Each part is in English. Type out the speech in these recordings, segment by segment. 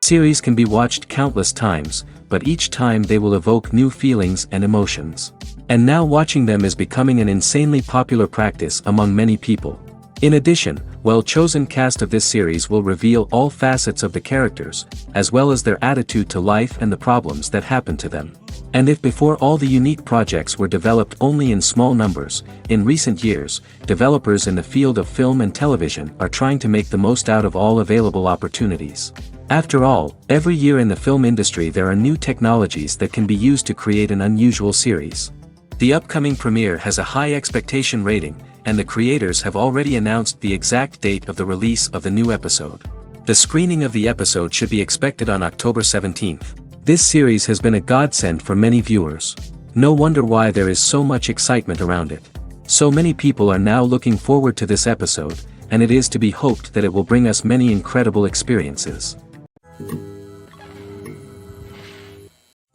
Series can be watched countless times, but each time they will evoke new feelings and emotions. And now watching them is becoming an insanely popular practice among many people. In addition, well-chosen cast of this series will reveal all facets of the characters, as well as their attitude to life and the problems that happen to them. And if before all the unique projects were developed only in small numbers, in recent years, developers in the field of film and television are trying to make the most out of all available opportunities. After all, every year in the film industry there are new technologies that can be used to create an unusual series. The upcoming premiere has a high expectation rating, and the creators have already announced the exact date of the release of the new episode. The screening of the episode should be expected on October 17th. This series has been a godsend for many viewers. No wonder why there is so much excitement around it. So many people are now looking forward to this episode, and it is to be hoped that it will bring us many incredible experiences.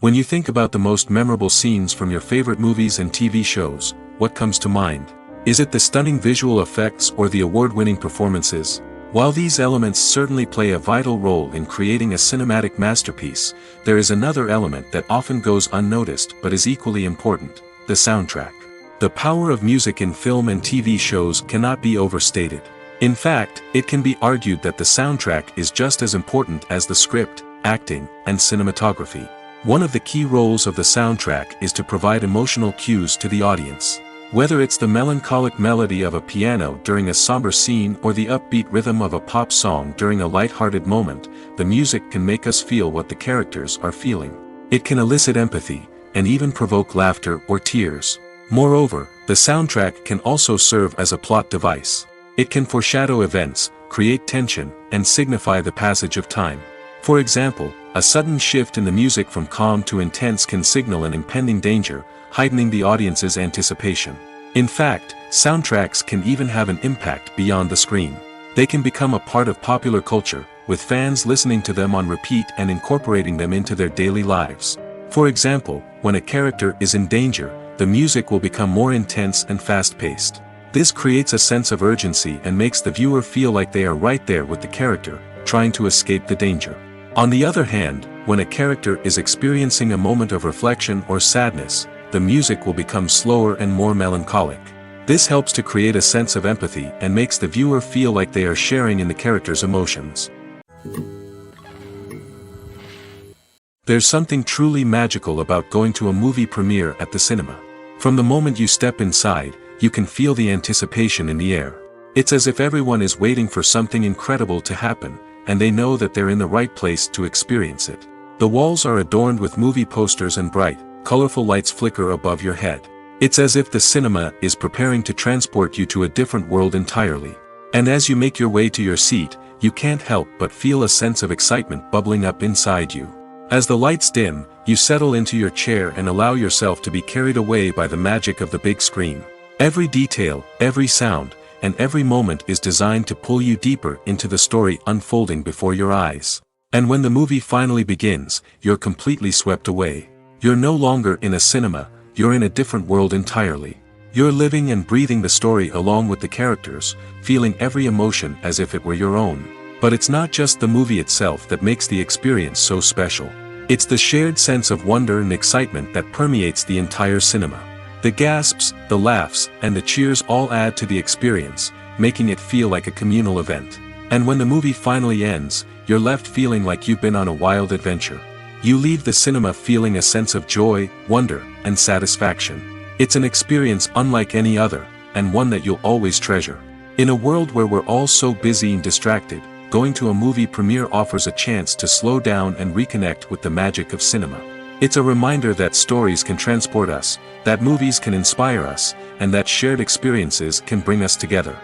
When you think about the most memorable scenes from your favorite movies and TV shows, what comes to mind? Is it the stunning visual effects or the award-winning performances? While these elements certainly play a vital role in creating a cinematic masterpiece, there is another element that often goes unnoticed but is equally important: the soundtrack. The power of music in film and TV shows cannot be overstated. In fact, it can be argued that the soundtrack is just as important as the script, acting, and cinematography. One of the key roles of the soundtrack is to provide emotional cues to the audience. Whether it's the melancholic melody of a piano during a somber scene or the upbeat rhythm of a pop song during a light-hearted moment, the music can make us feel what the characters are feeling. It can elicit empathy, and even provoke laughter or tears. Moreover, the soundtrack can also serve as a plot device. It can foreshadow events, create tension, and signify the passage of time. For example, a sudden shift in the music from calm to intense can signal an impending danger, heightening the audience's anticipation. In fact, soundtracks can even have an impact beyond the screen. They can become a part of popular culture, with fans listening to them on repeat and incorporating them into their daily lives. For example, when a character is in danger, the music will become more intense and fast-paced. This creates a sense of urgency and makes the viewer feel like they are right there with the character, trying to escape the danger. On the other hand, when a character is experiencing a moment of reflection or sadness, the music will become slower and more melancholic. This helps to create a sense of empathy and makes the viewer feel like they are sharing in the character's emotions. There's something truly magical about going to a movie premiere at the cinema. From the moment you step inside, you can feel the anticipation in the air. It's as if everyone is waiting for something incredible to happen, and they know that they're in the right place to experience it. The walls are adorned with movie posters and bright, colorful lights flicker above your head. It's as if the cinema is preparing to transport you to a different world entirely. And as you make your way to your seat, you can't help but feel a sense of excitement bubbling up inside you. As the lights dim, you settle into your chair and allow yourself to be carried away by the magic of the big screen. Every detail, every sound, and every moment is designed to pull you deeper into the story unfolding before your eyes. And when the movie finally begins, you're completely swept away. You're no longer in a cinema, you're in a different world entirely. You're living and breathing the story along with the characters, feeling every emotion as if it were your own. But it's not just the movie itself that makes the experience so special. It's the shared sense of wonder and excitement that permeates the entire cinema. The gasps, the laughs, and the cheers all add to the experience, making it feel like a communal event. And when the movie finally ends, you're left feeling like you've been on a wild adventure. You leave the cinema feeling a sense of joy, wonder, and satisfaction. It's an experience unlike any other, and one that you'll always treasure. In a world where we're all so busy and distracted, going to a movie premiere offers a chance to slow down and reconnect with the magic of cinema. It's a reminder that stories can transport us, that movies can inspire us, and that shared experiences can bring us together.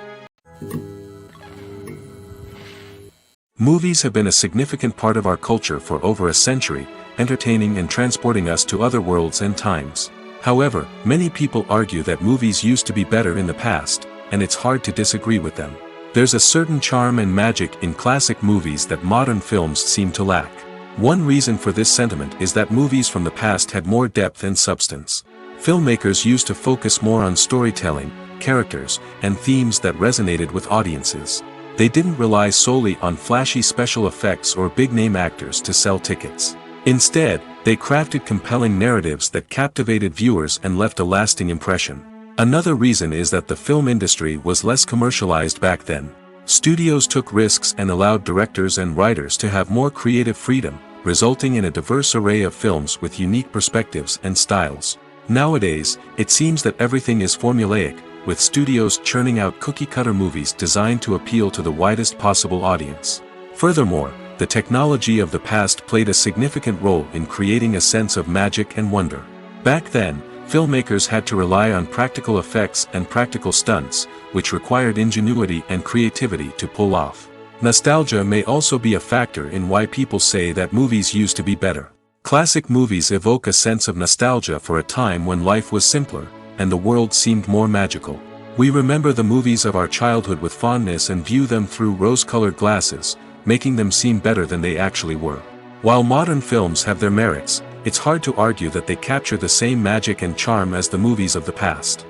Movies have been a significant part of our culture for over a century, entertaining and transporting us to other worlds and times. However, many people argue that movies used to be better in the past, and it's hard to disagree with them. There's a certain charm and magic in classic movies that modern films seem to lack. One reason for this sentiment is that movies from the past had more depth and substance. Filmmakers used to focus more on storytelling, characters, and themes that resonated with audiences. They didn't rely solely on flashy special effects or big-name actors to sell tickets. Instead, they crafted compelling narratives that captivated viewers and left a lasting impression. Another reason is that the film industry was less commercialized back then. Studios took risks and allowed directors and writers to have more creative freedom, resulting in a diverse array of films with unique perspectives and styles. Nowadays, it seems that everything is formulaic, with studios churning out cookie-cutter movies designed to appeal to the widest possible audience. Furthermore, the technology of the past played a significant role in creating a sense of magic and wonder. Back then, filmmakers had to rely on practical effects and practical stunts, which required ingenuity and creativity to pull off. Nostalgia may also be a factor in why people say that movies used to be better. Classic movies evoke a sense of nostalgia for a time when life was simpler, and the world seemed more magical. We remember the movies of our childhood with fondness and view them through rose-colored glasses, making them seem better than they actually were. While modern films have their merits, it's hard to argue that they capture the same magic and charm as the movies of the past.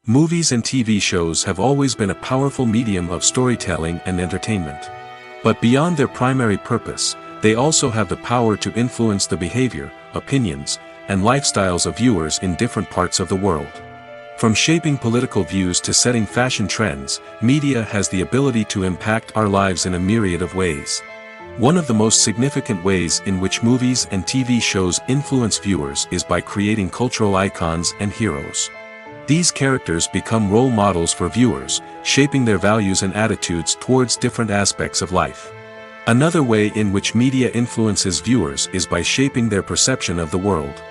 Movies and TV shows have always been a powerful medium of storytelling and entertainment. But beyond their primary purpose, they also have the power to influence the behavior, opinions, and lifestyles of viewers in different parts of the world. From shaping political views to setting fashion trends, media has the ability to impact our lives in a myriad of ways. One of the most significant ways in which movies and TV shows influence viewers is by creating cultural icons and heroes. These characters become role models for viewers, shaping their values and attitudes towards different aspects of life. Another way in which media influences viewers is by shaping their perception of the world.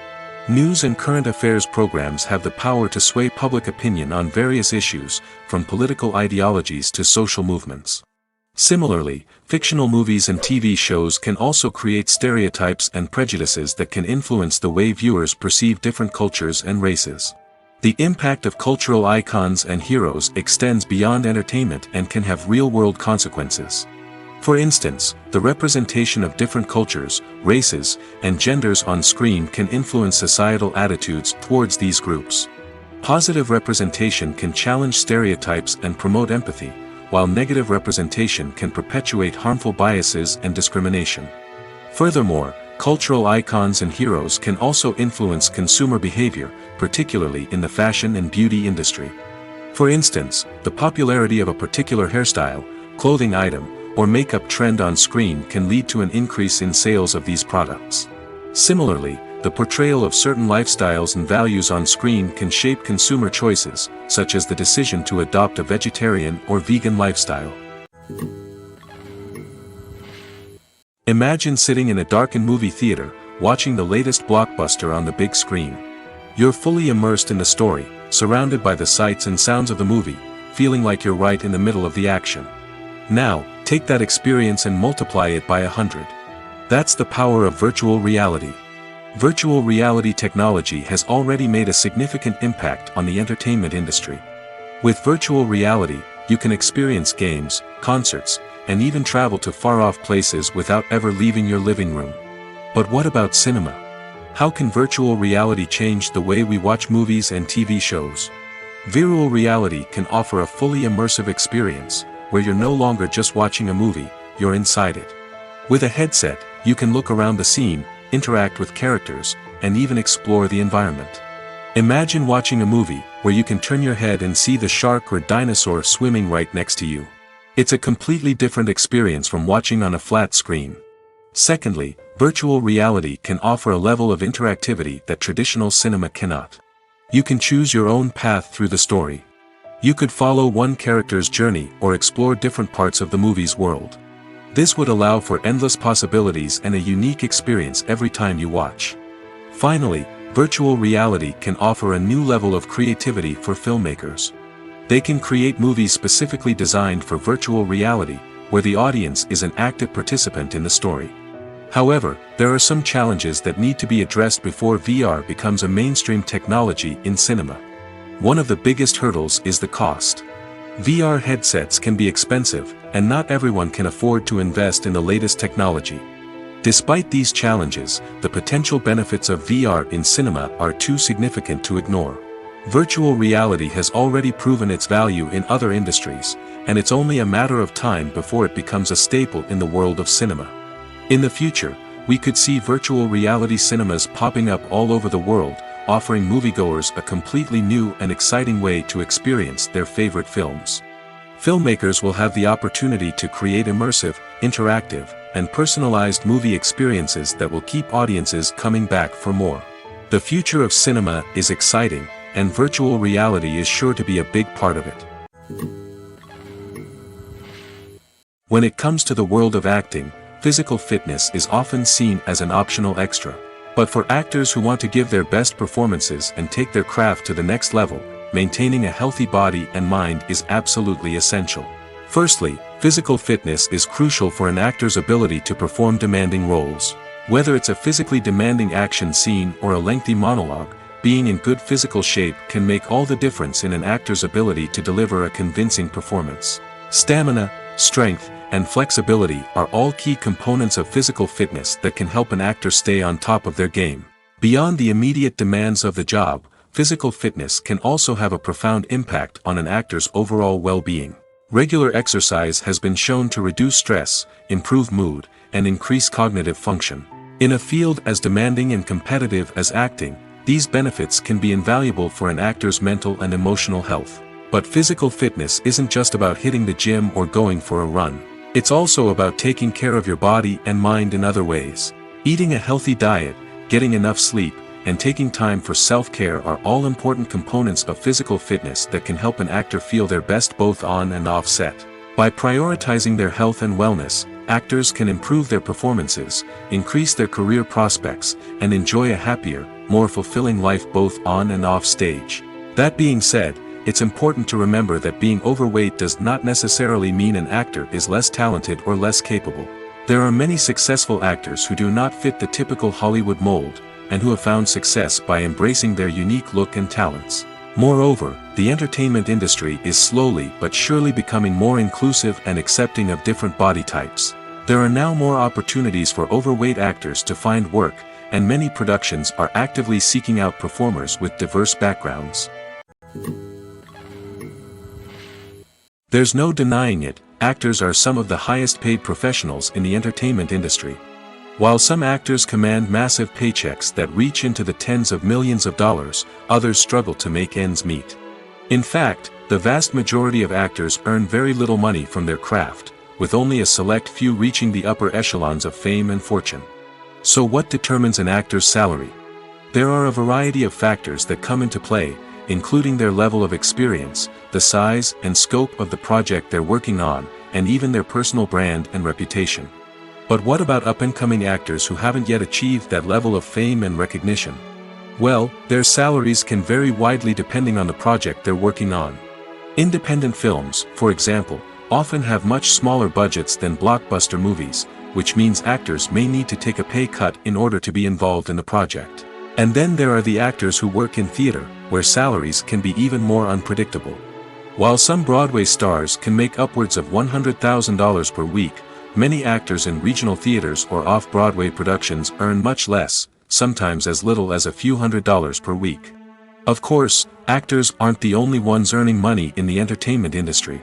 News and current affairs programs have the power to sway public opinion on various issues, from political ideologies to social movements. Similarly, fictional movies and TV shows can also create stereotypes and prejudices that can influence the way viewers perceive different cultures and races. The impact of cultural icons and heroes extends beyond entertainment and can have real-world consequences. For instance, the representation of different cultures, races, and genders on screen can influence societal attitudes towards these groups. Positive representation can challenge stereotypes and promote empathy, while negative representation can perpetuate harmful biases and discrimination. Furthermore, cultural icons and heroes can also influence consumer behavior, particularly in the fashion and beauty industry. For instance, the popularity of a particular hairstyle, clothing item, or makeup trend on screen can lead to an increase in sales of these products. Similarly, the portrayal of certain lifestyles and values on screen can shape consumer choices, such as the decision to adopt a vegetarian or vegan lifestyle. Imagine sitting in a darkened movie theater, watching the latest blockbuster on the big screen. You're fully immersed in the story, surrounded by the sights and sounds of the movie, feeling like you're right in the middle of the action. Now, take that experience and multiply it by 100. That's the power of virtual reality. Virtual reality technology has already made a significant impact on the entertainment industry. With virtual reality, you can experience games, concerts, and even travel to far-off places without ever leaving your living room. But what about cinema? How can virtual reality change the way we watch movies and TV shows? Virtual reality can offer a fully immersive experience, where you're no longer just watching a movie, you're inside it. With a headset, you can look around the scene, interact with characters, and even explore the environment. Imagine watching a movie where you can turn your head and see the shark or dinosaur swimming right next to you. It's a completely different experience from watching on a flat screen. Secondly, virtual reality can offer a level of interactivity that traditional cinema cannot. You can choose your own path through the story. You could follow one character's journey or explore different parts of the movie's world. This would allow for endless possibilities and a unique experience every time you watch. Finally, virtual reality can offer a new level of creativity for filmmakers. They can create movies specifically designed for virtual reality, where the audience is an active participant in the story. However, there are some challenges that need to be addressed before VR becomes a mainstream technology in cinema. One of the biggest hurdles is the cost. VR headsets can be expensive, and not everyone can afford to invest in the latest technology. Despite these challenges, the potential benefits of VR in cinema are too significant to ignore. Virtual reality has already proven its value in other industries, and it's only a matter of time before it becomes a staple in the world of cinema. In the future, we could see virtual reality cinemas popping up all over the world, offering moviegoers a completely new and exciting way to experience their favorite films. Filmmakers will have the opportunity to create immersive, interactive, and personalized movie experiences that will keep audiences coming back for more. The future of cinema is exciting, and virtual reality is sure to be a big part of it. When it comes to the world of acting, physical fitness is often seen as an optional extra. But for actors who want to give their best performances and take their craft to the next level, maintaining a healthy body and mind is absolutely essential. Firstly, physical fitness is crucial for an actor's ability to perform demanding roles. Whether it's a physically demanding action scene or a lengthy monologue, being in good physical shape can make all the difference in an actor's ability to deliver a convincing performance. Stamina, strength, and flexibility are all key components of physical fitness that can help an actor stay on top of their game. Beyond the immediate demands of the job, physical fitness can also have a profound impact on an actor's overall well-being. Regular exercise has been shown to reduce stress, improve mood, and increase cognitive function. In a field as demanding and competitive as acting, these benefits can be invaluable for an actor's mental and emotional health. But physical fitness isn't just about hitting the gym or going for a run. It's also about taking care of your body and mind in other ways. Eating a healthy diet, getting enough sleep, and taking time for self-care are all important components of physical fitness that can help an actor feel their best both on and off set. By prioritizing their health and wellness, actors can improve their performances, increase their career prospects, and enjoy a happier, more fulfilling life both on and off stage. That being said, it's important to remember that being overweight does not necessarily mean an actor is less talented or less capable. There are many successful actors who do not fit the typical Hollywood mold, and who have found success by embracing their unique look and talents. Moreover, the entertainment industry is slowly but surely becoming more inclusive and accepting of different body types. There are now more opportunities for overweight actors to find work, and many productions are actively seeking out performers with diverse backgrounds. There's no denying it, actors are some of the highest paid professionals in the entertainment industry. While some actors command massive paychecks that reach into the tens of millions of dollars, others struggle to make ends meet. In fact, the vast majority of actors earn very little money from their craft, with only a select few reaching the upper echelons of fame and fortune. So what determines an actor's salary? There are a variety of factors that come into play, including their level of experience, the size and scope of the project they're working on, and even their personal brand and reputation. But what about up-and-coming actors who haven't yet achieved that level of fame and recognition? Well, their salaries can vary widely depending on the project they're working on. Independent films, for example, often have much smaller budgets than blockbuster movies, which means actors may need to take a pay cut in order to be involved in the project. And then there are the actors who work in theater, where salaries can be even more unpredictable. While some Broadway stars can make upwards of $100,000 per week, many actors in regional theaters or off-Broadway productions earn much less, sometimes as little as a few $100s per week. Of course, actors aren't the only ones earning money in the entertainment industry.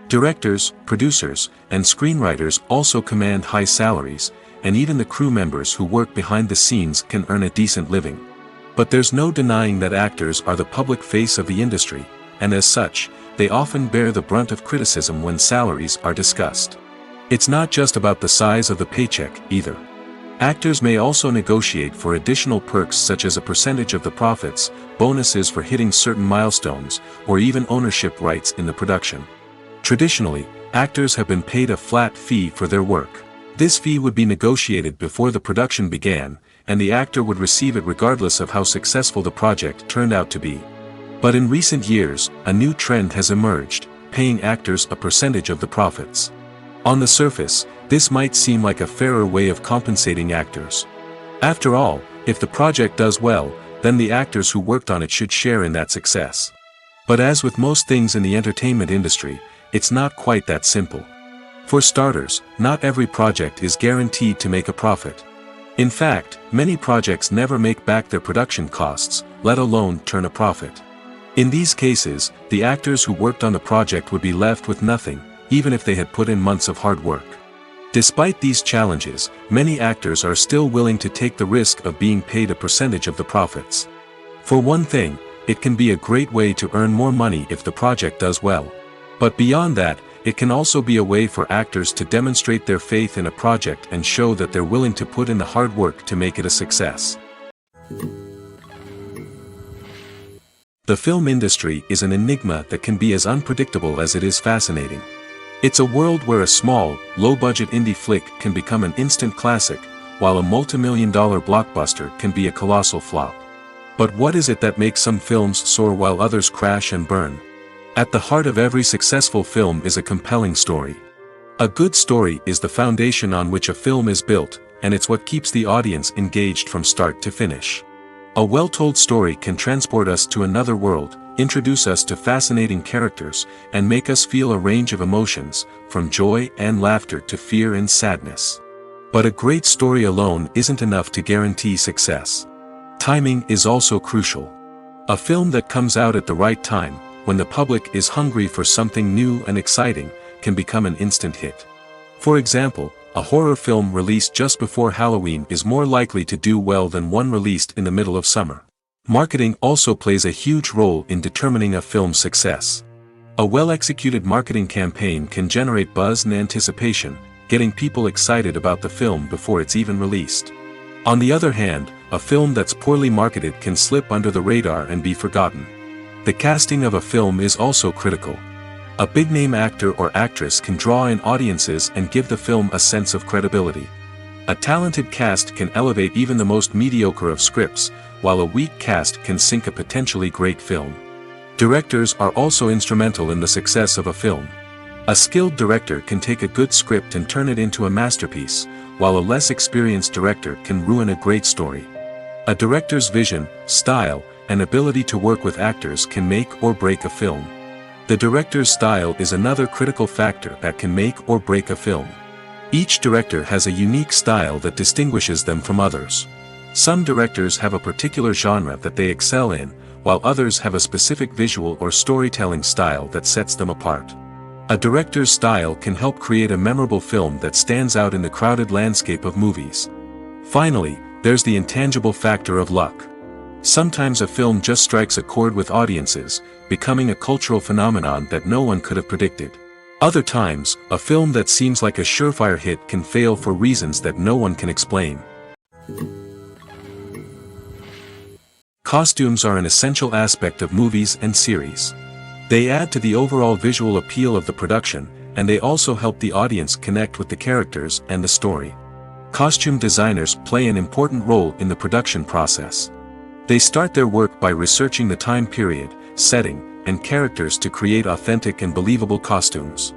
Directors, producers, and screenwriters also command high salaries, and even the crew members who work behind the scenes can earn a decent living. But there's no denying that actors are the public face of the industry, and as such, they often bear the brunt of criticism when salaries are discussed. It's not just about the size of the paycheck, either. Actors may also negotiate for additional perks such as a percentage of the profits, bonuses for hitting certain milestones, or even ownership rights in the production. Traditionally, actors have been paid a flat fee for their work. This fee would be negotiated before the production began, and the actor would receive it regardless of how successful the project turned out to be. But in recent years, a new trend has emerged, paying actors a percentage of the profits. On the surface, this might seem like a fairer way of compensating actors. After all, if the project does well, then the actors who worked on it should share in that success. But as with most things in the entertainment industry, it's not quite that simple. For starters, not every project is guaranteed to make a profit. In fact, many projects never make back their production costs, let alone turn a profit. In these cases, the actors who worked on the project would be left with nothing, even if they had put in months of hard work. Despite these challenges, many actors are still willing to take the risk of being paid a percentage of the profits. For one thing, it can be a great way to earn more money if the project does well. But beyond that, it can also be a way for actors to demonstrate their faith in a project and show that they're willing to put in the hard work to make it a success. The film industry is an enigma that can be as unpredictable as it is fascinating. It's a world where a small, low-budget indie flick can become an instant classic, while a multi-million-dollar blockbuster can be a colossal flop. But what is it that makes some films soar while others crash and burn? At the heart of every successful film is a compelling story. A good story is the foundation on which a film is built, and it's what keeps the audience engaged from start to finish. A well-told story can transport us to another world, introduce us to fascinating characters, and make us feel a range of emotions, from joy and laughter to fear and sadness. But a great story alone isn't enough to guarantee success. Timing is also crucial. A film that comes out at the right time, when the public is hungry for something new and exciting, can become an instant hit. For example, a horror film released just before Halloween is more likely to do well than one released in the middle of summer. Marketing also plays a huge role in determining a film's success. A well-executed marketing campaign can generate buzz and anticipation, getting people excited about the film before it's even released. On the other hand, a film that's poorly marketed can slip under the radar and be forgotten. The casting of a film is also critical. A big-name actor or actress can draw in audiences and give the film a sense of credibility. A talented cast can elevate even the most mediocre of scripts, while a weak cast can sink a potentially great film. Directors are also instrumental in the success of a film. A skilled director can take a good script and turn it into a masterpiece, while a less experienced director can ruin a great story. A director's vision, style, and ability to work with actors can make or break a film. The director's style is another critical factor that can make or break a film. Each director has a unique style that distinguishes them from others. Some directors have a particular genre that they excel in, while others have a specific visual or storytelling style that sets them apart. A director's style can help create a memorable film that stands out in the crowded landscape of movies. Finally, there's the intangible factor of luck. Sometimes a film just strikes a chord with audiences, becoming a cultural phenomenon that no one could have predicted. Other times, a film that seems like a surefire hit can fail for reasons that no one can explain. Costumes are an essential aspect of movies and series. They add to the overall visual appeal of the production, and they also help the audience connect with the characters and the story. Costume designers play an important role in the production process. They start their work by researching the time period, setting, and characters to create authentic and believable costumes.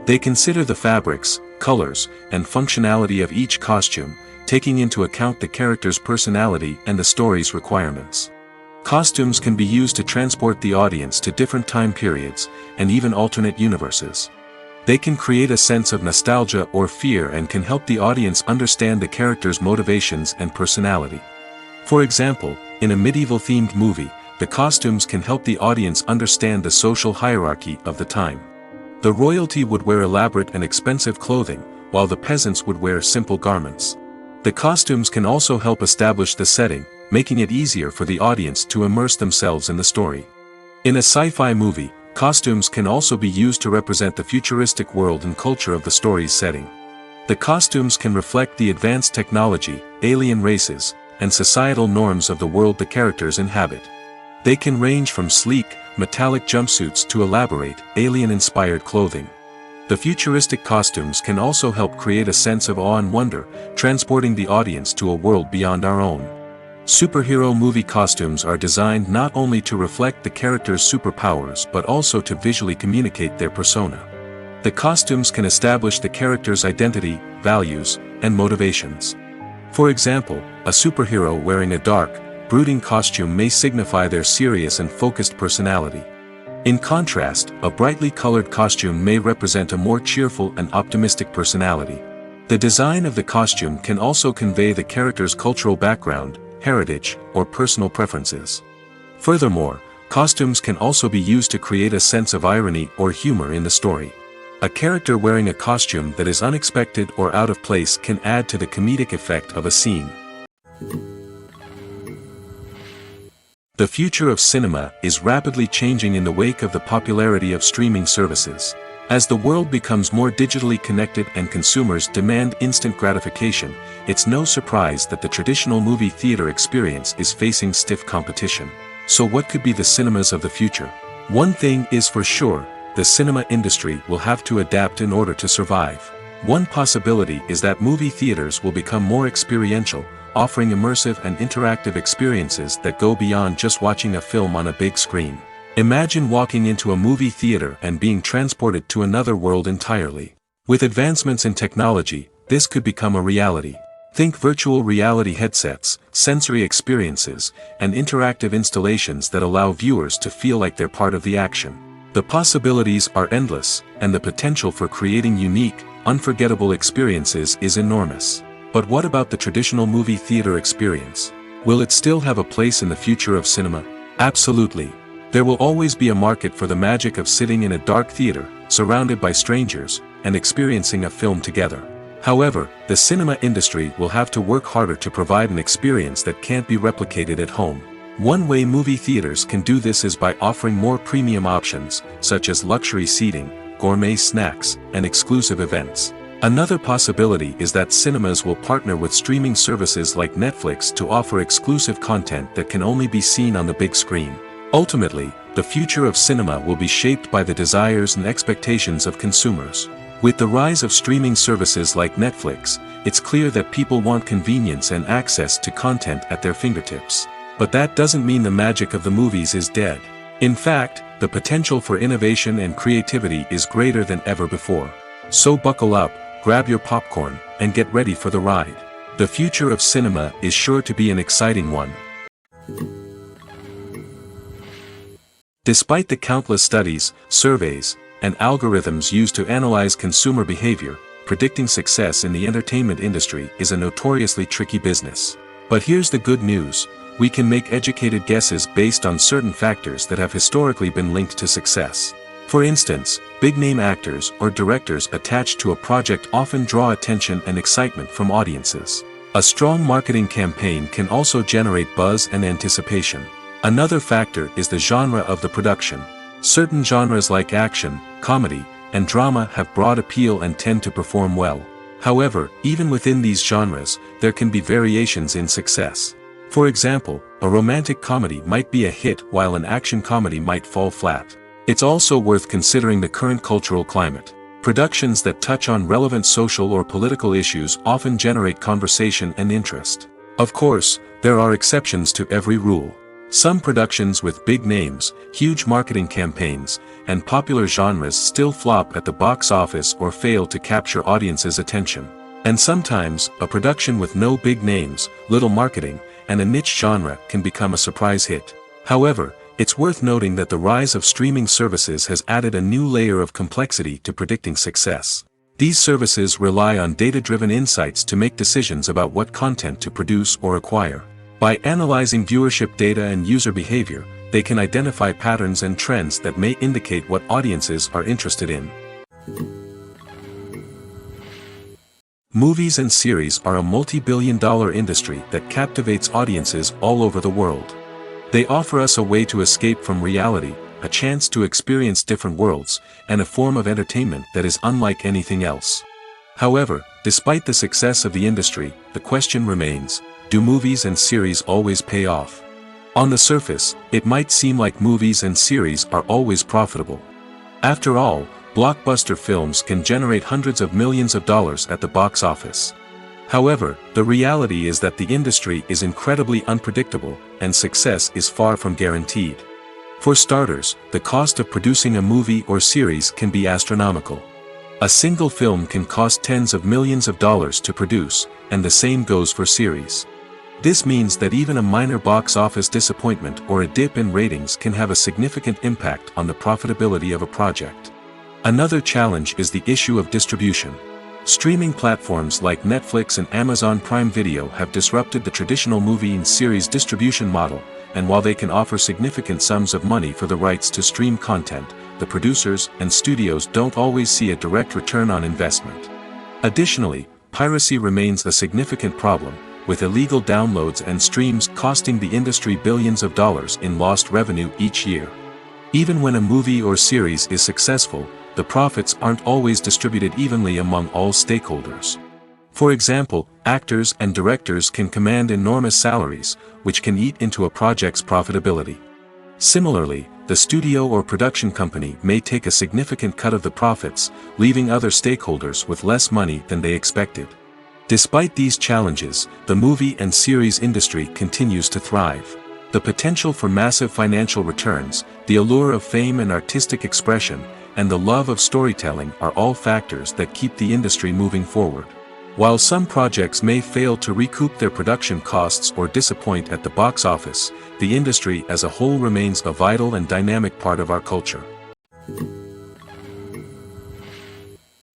They consider the fabrics, colors, and functionality of each costume, taking into account the character's personality and the story's requirements. Costumes can be used to transport the audience to different time periods, and even alternate universes. They can create a sense of nostalgia or fear and can help the audience understand the character's motivations and personality. For example, in a medieval-themed movie, the costumes can help the audience understand the social hierarchy of the time. The royalty would wear elaborate and expensive clothing, while the peasants would wear simple garments. The costumes can also help establish the setting, making it easier for the audience to immerse themselves in the story. In a sci-fi movie, costumes can also be used to represent the futuristic world and culture of the story's setting. The costumes can reflect the advanced technology, alien races, and societal norms of the world the characters inhabit. They can range from sleek, metallic jumpsuits to elaborate, alien-inspired clothing. The futuristic costumes can also help create a sense of awe and wonder, transporting the audience to a world beyond our own. Superhero movie costumes are designed not only to reflect the character's superpowers but also to visually communicate their persona. The costumes can establish the character's identity, values, and motivations. For example, a superhero wearing a dark, brooding costume may signify their serious and focused personality. In contrast, a brightly colored costume may represent a more cheerful and optimistic personality. The design of the costume can also convey the character's cultural background, heritage, or personal preferences. Furthermore, Costumes can also be used to create a sense of irony or humor in the story. A character wearing a costume that is unexpected or out of place can add to the comedic effect of a scene. The future of cinema is rapidly changing in the wake of the popularity of streaming services. As the world becomes more digitally connected and consumers demand instant gratification, it's no surprise that the traditional movie theater experience is facing stiff competition. So what could be the cinemas of the future? One thing is for sure, the cinema industry will have to adapt in order to survive. One possibility is that movie theaters will become more experiential, offering immersive and interactive experiences that go beyond just watching a film on a big screen. Imagine walking into a movie theater and being transported to another world entirely. With advancements in technology, this could become a reality. Think virtual reality headsets, sensory experiences, and interactive installations that allow viewers to feel like they're part of the action. The possibilities are endless, and the potential for creating unique, unforgettable experiences is enormous. But what about the traditional movie theater experience? Will it still have a place in the future of cinema? Absolutely. There will always be a market for the magic of sitting in a dark theater, surrounded by strangers, and experiencing a film together. However, the cinema industry will have to work harder to provide an experience that can't be replicated at home. One way movie theaters can do this is by offering more premium options, such as luxury seating, gourmet snacks, and exclusive events. Another possibility is that cinemas will partner with streaming services like Netflix to offer exclusive content that can only be seen on the big screen. Ultimately, the future of cinema will be shaped by the desires and expectations of consumers. With the rise of streaming services like Netflix, it's clear that people want convenience and access to content at their fingertips. But that doesn't mean the magic of the movies is dead. In fact, the potential for innovation and creativity is greater than ever before. So buckle up, grab your popcorn, and get ready for the ride. The future of cinema is sure to be an exciting one. Despite the countless studies, surveys, and algorithms used to analyze consumer behavior, predicting success in the entertainment industry is a notoriously tricky business. But here's the good news. We can make educated guesses based on certain factors that have historically been linked to success. For instance, big-name actors or directors attached to a project often draw attention and excitement from audiences. A strong marketing campaign can also generate buzz and anticipation. Another factor is the genre of the production. Certain genres like action, comedy, and drama have broad appeal and tend to perform well. However, even within these genres, there can be variations in success. For example, a romantic comedy might be a hit while an action comedy might fall flat. It's also worth considering the current cultural climate. Productions that touch on relevant social or political issues often generate conversation and interest. Of course, there are exceptions to every rule. Some productions with big names, huge marketing campaigns, and popular genres still flop at the box office or fail to capture audiences' attention. And sometimes, a production with no big names, little marketing, and a niche genre can become a surprise hit. However, it's worth noting that the rise of streaming services has added a new layer of complexity to predicting success. These services rely on data-driven insights to make decisions about what content to produce or acquire. By analyzing viewership data and user behavior, they can identify patterns and trends that may indicate what audiences are interested in. Movies and series are a multi-billion-dollar industry that captivates audiences all over the world. They offer us a way to escape from reality, a chance to experience different worlds, and a form of entertainment that is unlike anything else. However, despite the success of the industry, the question remains, do movies and series always pay off? On the surface, it might seem like movies and series are always profitable. After all, blockbuster films can generate hundreds of millions of dollars at the box office. However, the reality is that the industry is incredibly unpredictable, and success is far from guaranteed. For starters, the cost of producing a movie or series can be astronomical. A single film can cost tens of millions of dollars to produce, and the same goes for series. This means that even a minor box office disappointment or a dip in ratings can have a significant impact on the profitability of a project. Another challenge is the issue of distribution. Streaming platforms like Netflix and Amazon Prime Video have disrupted the traditional movie and series distribution model, and while they can offer significant sums of money for the rights to stream content, the producers and studios don't always see a direct return on investment. Additionally, piracy remains a significant problem, with illegal downloads and streams costing the industry billions of dollars in lost revenue each year. Even when a movie or series is successful, the profits aren't always distributed evenly among all stakeholders. For example, actors and directors can command enormous salaries, which can eat into a project's profitability. Similarly, the studio or production company may take a significant cut of the profits, leaving other stakeholders with less money than they expected. Despite these challenges, the movie and series industry continues to thrive. The potential for massive financial returns, the allure of fame and artistic expression, and the love of storytelling are all factors that keep the industry moving forward. While some projects may fail to recoup their production costs or disappoint at the box office, the industry as a whole remains a vital and dynamic part of our culture.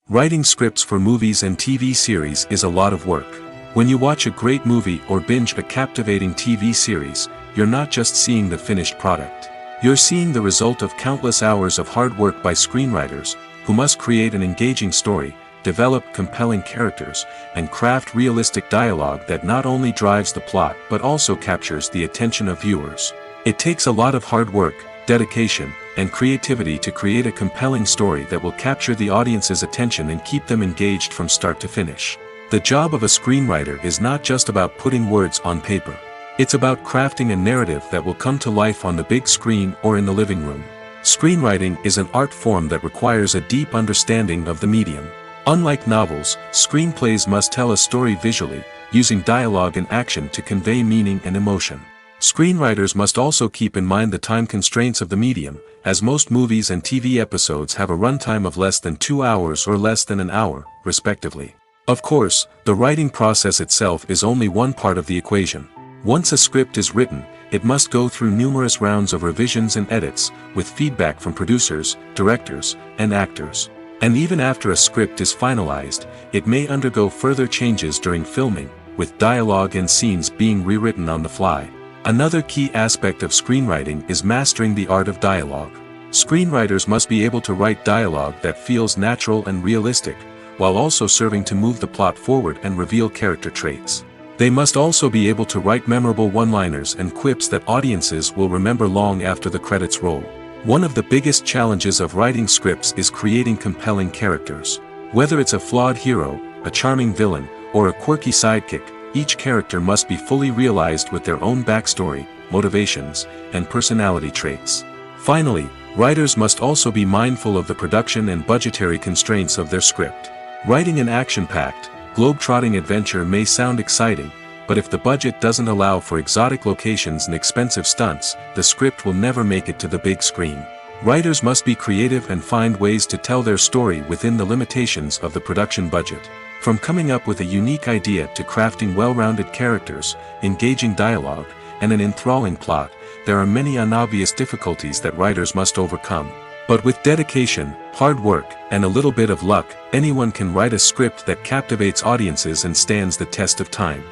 Writing scripts for movies and TV series is a lot of work. When you watch a great movie or binge a captivating TV series, you're not just seeing the finished product. You're seeing the result of countless hours of hard work by screenwriters, who must create an engaging story, develop compelling characters, and craft realistic dialogue that not only drives the plot but also captures the attention of viewers. It takes a lot of hard work, dedication, and creativity to create a compelling story that will capture the audience's attention and keep them engaged from start to finish. The job of a screenwriter is not just about putting words on paper. It's about crafting a narrative that will come to life on the big screen or in the living room. Screenwriting is an art form that requires a deep understanding of the medium. Unlike novels, screenplays must tell a story visually, using dialogue and action to convey meaning and emotion. Screenwriters must also keep in mind the time constraints of the medium, as most movies and TV episodes have a runtime of less than 2 hours or less than an hour, respectively. Of course, the writing process itself is only one part of the equation. Once a script is written, it must go through numerous rounds of revisions and edits, with feedback from producers, directors, and actors. And even after a script is finalized, it may undergo further changes during filming, with dialogue and scenes being rewritten on the fly. Another key aspect of screenwriting is mastering the art of dialogue. Screenwriters must be able to write dialogue that feels natural and realistic, while also serving to move the plot forward and reveal character traits. They must also be able to write memorable one-liners and quips that audiences will remember long after the credits roll. One of the biggest challenges of writing scripts is creating compelling characters. Whether it's a flawed hero, a charming villain, or a quirky sidekick, each character must be fully realized with their own backstory, motivations, and personality traits. Finally, writers must also be mindful of the production and budgetary constraints of their script. Writing an action-packed, globe-trotting adventure may sound exciting, but if the budget doesn't allow for exotic locations and expensive stunts, the script will never make it to the big screen. Writers must be creative and find ways to tell their story within the limitations of the production budget. From coming up with a unique idea to crafting well-rounded characters, engaging dialogue, and an enthralling plot, there are many unobvious difficulties that writers must overcome. But with dedication, hard work, and a little bit of luck, anyone can write a script that captivates audiences and stands the test of time.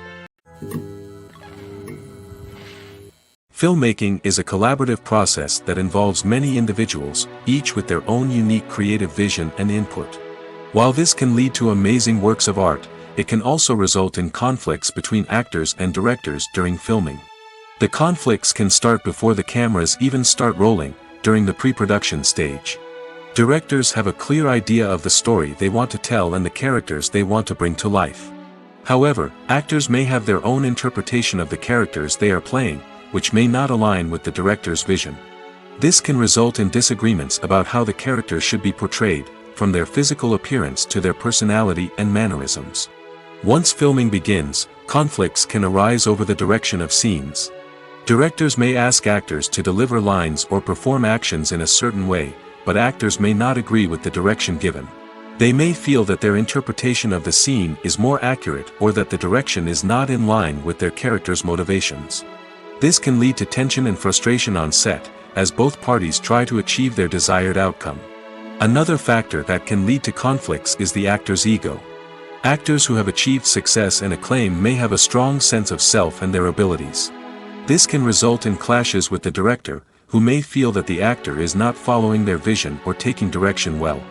Filmmaking is a collaborative process that involves many individuals, each with their own unique creative vision and input. While this can lead to amazing works of art, it can also result in conflicts between actors and directors during filming. The conflicts can start before the cameras even start rolling, during the pre-production stage. Directors have a clear idea of the story they want to tell and the characters they want to bring to life. However, actors may have their own interpretation of the characters they are playing, which may not align with the director's vision. This can result in disagreements about how the characters should be portrayed, from their physical appearance to their personality and mannerisms. Once filming begins, conflicts can arise over the direction of scenes. Directors may ask actors to deliver lines or perform actions in a certain way, but actors may not agree with the direction given. They may feel that their interpretation of the scene is more accurate or that the direction is not in line with their character's motivations. This can lead to tension and frustration on set, as both parties try to achieve their desired outcome. Another factor that can lead to conflicts is the actor's ego. Actors who have achieved success and acclaim may have a strong sense of self and their abilities. This can result in clashes with the director, who may feel that the actor is not following their vision or taking direction well.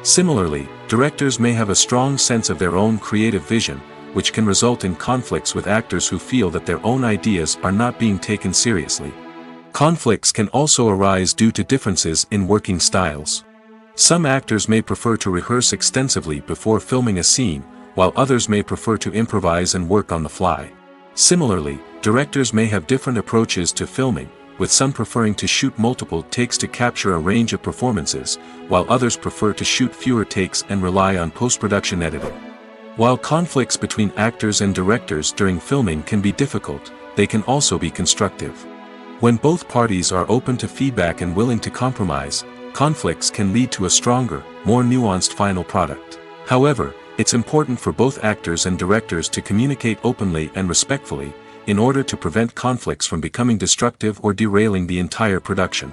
Similarly, directors may have a strong sense of their own creative vision, which can result in conflicts with actors who feel that their own ideas are not being taken seriously. Conflicts can also arise due to differences in working styles. Some actors may prefer to rehearse extensively before filming a scene, while others may prefer to improvise and work on the fly. Similarly, directors may have different approaches to filming, with some preferring to shoot multiple takes to capture a range of performances, while others prefer to shoot fewer takes and rely on post-production editing. While conflicts between actors and directors during filming can be difficult, they can also be constructive. When both parties are open to feedback and willing to compromise, conflicts can lead to a stronger, more nuanced final product. However, it's important for both actors and directors to communicate openly and respectfully, in order to prevent conflicts from becoming destructive or derailing the entire production.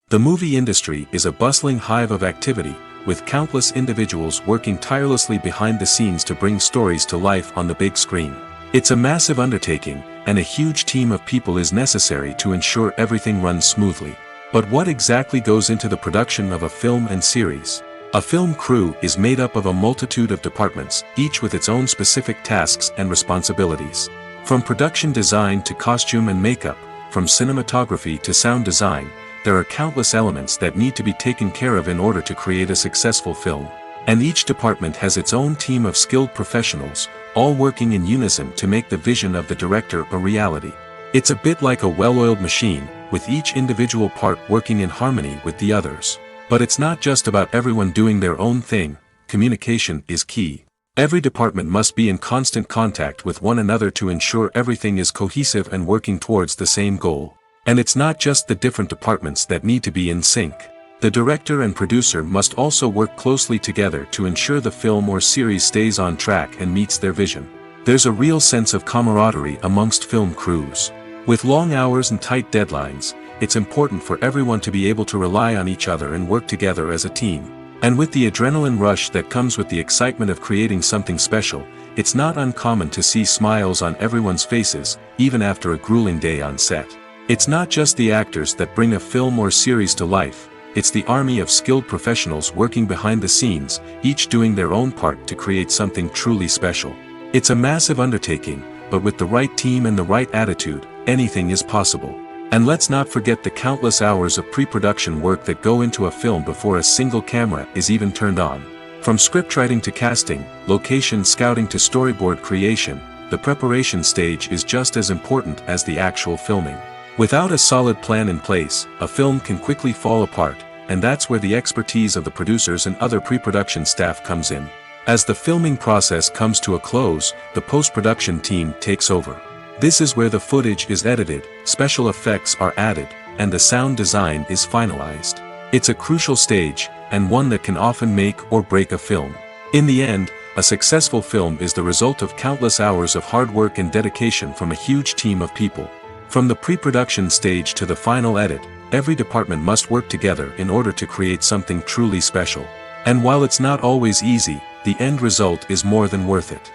The movie industry is a bustling hive of activity, with countless individuals working tirelessly behind the scenes to bring stories to life on the big screen. It's a massive undertaking, and a huge team of people is necessary to ensure everything runs smoothly. But what exactly goes into the production of a film and series? A film crew is made up of a multitude of departments, each with its own specific tasks and responsibilities. From production design to costume and makeup, from cinematography to sound design, there are countless elements that need to be taken care of in order to create a successful film. And each department has its own team of skilled professionals, all working in unison to make the vision of the director a reality. It's a bit like a well-oiled machine, with each individual part working in harmony with the others. But it's not just about everyone doing their own thing. Communication is key. Every department must be in constant contact with one another to ensure everything is cohesive and working towards the same goal. And it's not just the different departments that need to be in sync. The director and producer must also work closely together to ensure the film or series stays on track and meets their vision. There's a real sense of camaraderie amongst film crews. With long hours and tight deadlines, it's important for everyone to be able to rely on each other and work together as a team. And with the adrenaline rush that comes with the excitement of creating something special, it's not uncommon to see smiles on everyone's faces, even after a grueling day on set. It's not just the actors that bring a film or series to life, it's the army of skilled professionals working behind the scenes, each doing their own part to create something truly special. It's a massive undertaking, but with the right team and the right attitude, anything is possible. And let's not forget the countless hours of pre-production work that go into a film before a single camera is even turned on. From scriptwriting to casting, location scouting to storyboard creation, the preparation stage is just as important as the actual filming. Without a solid plan in place, a film can quickly fall apart, and that's where the expertise of the producers and other pre-production staff comes in. As the filming process comes to a close, the post-production team takes over. This is where the footage is edited, special effects are added, and the sound design is finalized. It's a crucial stage, and one that can often make or break a film. In the end, a successful film is the result of countless hours of hard work and dedication from a huge team of people. From the pre-production stage to the final edit, every department must work together in order to create something truly special. And while it's not always easy, the end result is more than worth it.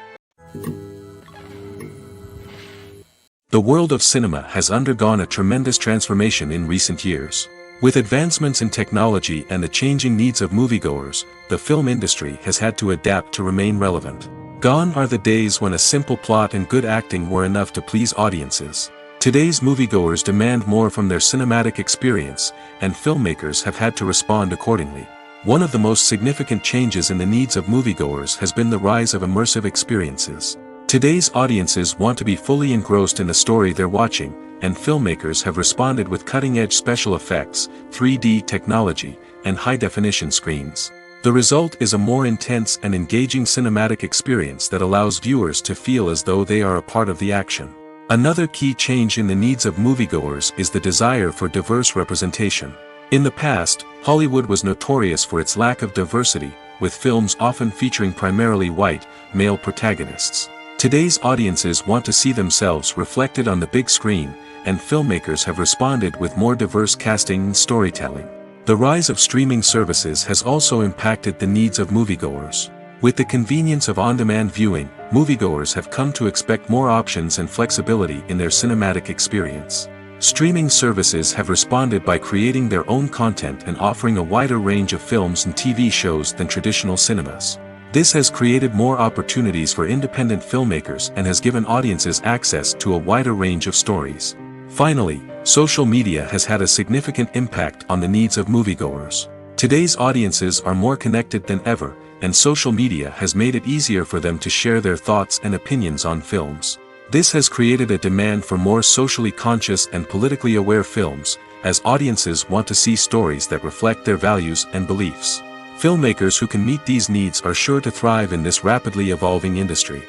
The world of cinema has undergone a tremendous transformation in recent years. With advancements in technology and the changing needs of moviegoers, the film industry has had to adapt to remain relevant. Gone are the days when a simple plot and good acting were enough to please audiences. Today's moviegoers demand more from their cinematic experience, and filmmakers have had to respond accordingly. One of the most significant changes in the needs of moviegoers has been the rise of immersive experiences. Today's audiences want to be fully engrossed in the story they're watching, and filmmakers have responded with cutting-edge special effects, 3D technology, and high-definition screens. The result is a more intense and engaging cinematic experience that allows viewers to feel as though they are a part of the action. Another key change in the needs of moviegoers is the desire for diverse representation. In the past, Hollywood was notorious for its lack of diversity, with films often featuring primarily white, male protagonists. Today's audiences want to see themselves reflected on the big screen, and filmmakers have responded with more diverse casting and storytelling. The rise of streaming services has also impacted the needs of moviegoers. With the convenience of on-demand viewing, moviegoers have come to expect more options and flexibility in their cinematic experience. Streaming services have responded by creating their own content and offering a wider range of films and TV shows than traditional cinemas. This has created more opportunities for independent filmmakers and has given audiences access to a wider range of stories. Finally, social media has had a significant impact on the needs of moviegoers. Today's audiences are more connected than ever, and social media has made it easier for them to share their thoughts and opinions on films. This has created a demand for more socially conscious and politically aware films, as audiences want to see stories that reflect their values and beliefs. Filmmakers who can meet these needs are sure to thrive in this rapidly evolving industry.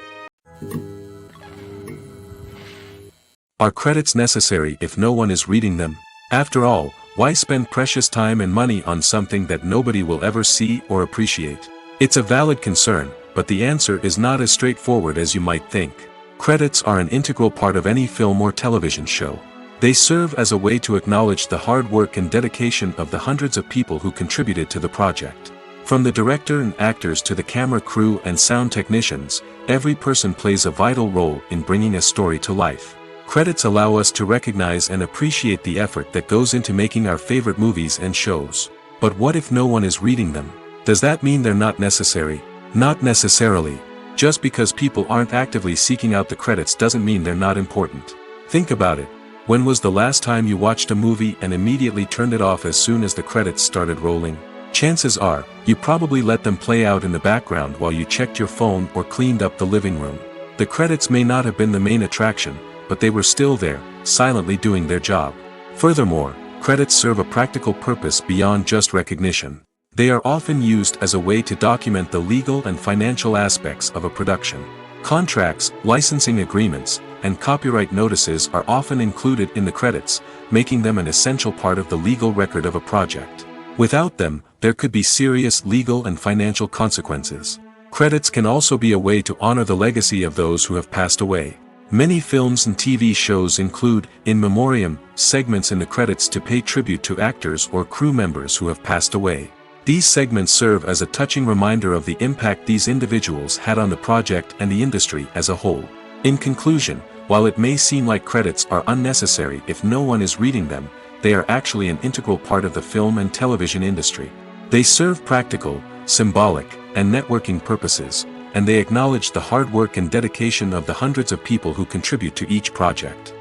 Are credits necessary if no one is reading them? After all, why spend precious time and money on something that nobody will ever see or appreciate? It's a valid concern, but the answer is not as straightforward as you might think. Credits are an integral part of any film or television show. They serve as a way to acknowledge the hard work and dedication of the hundreds of people who contributed to the project. From the director and actors to the camera crew and sound technicians, every person plays a vital role in bringing a story to life. Credits allow us to recognize and appreciate the effort that goes into making our favorite movies and shows. But what if no one is reading them? Does that mean they're not necessary? Not necessarily. Just because people aren't actively seeking out the credits doesn't mean they're not important. Think about it. When was the last time you watched a movie and immediately turned it off as soon as the credits started rolling? Chances are, you probably let them play out in the background while you checked your phone or cleaned up the living room. The credits may not have been the main attraction, but they were still there, silently doing their job. Furthermore, credits serve a practical purpose beyond just recognition. They are often used as a way to document the legal and financial aspects of a production. Contracts, licensing agreements, and copyright notices are often included in the credits, making them an essential part of the legal record of a project. Without them, there could be serious legal and financial consequences. Credits can also be a way to honor the legacy of those who have passed away. Many films and TV shows include, in memoriam, segments in the credits to pay tribute to actors or crew members who have passed away. These segments serve as a touching reminder of the impact these individuals had on the project and the industry as a whole. In conclusion, while it may seem like credits are unnecessary if no one is reading them, they are actually an integral part of the film and television industry. They serve practical, symbolic, and networking purposes, and they acknowledge the hard work and dedication of the hundreds of people who contribute to each project.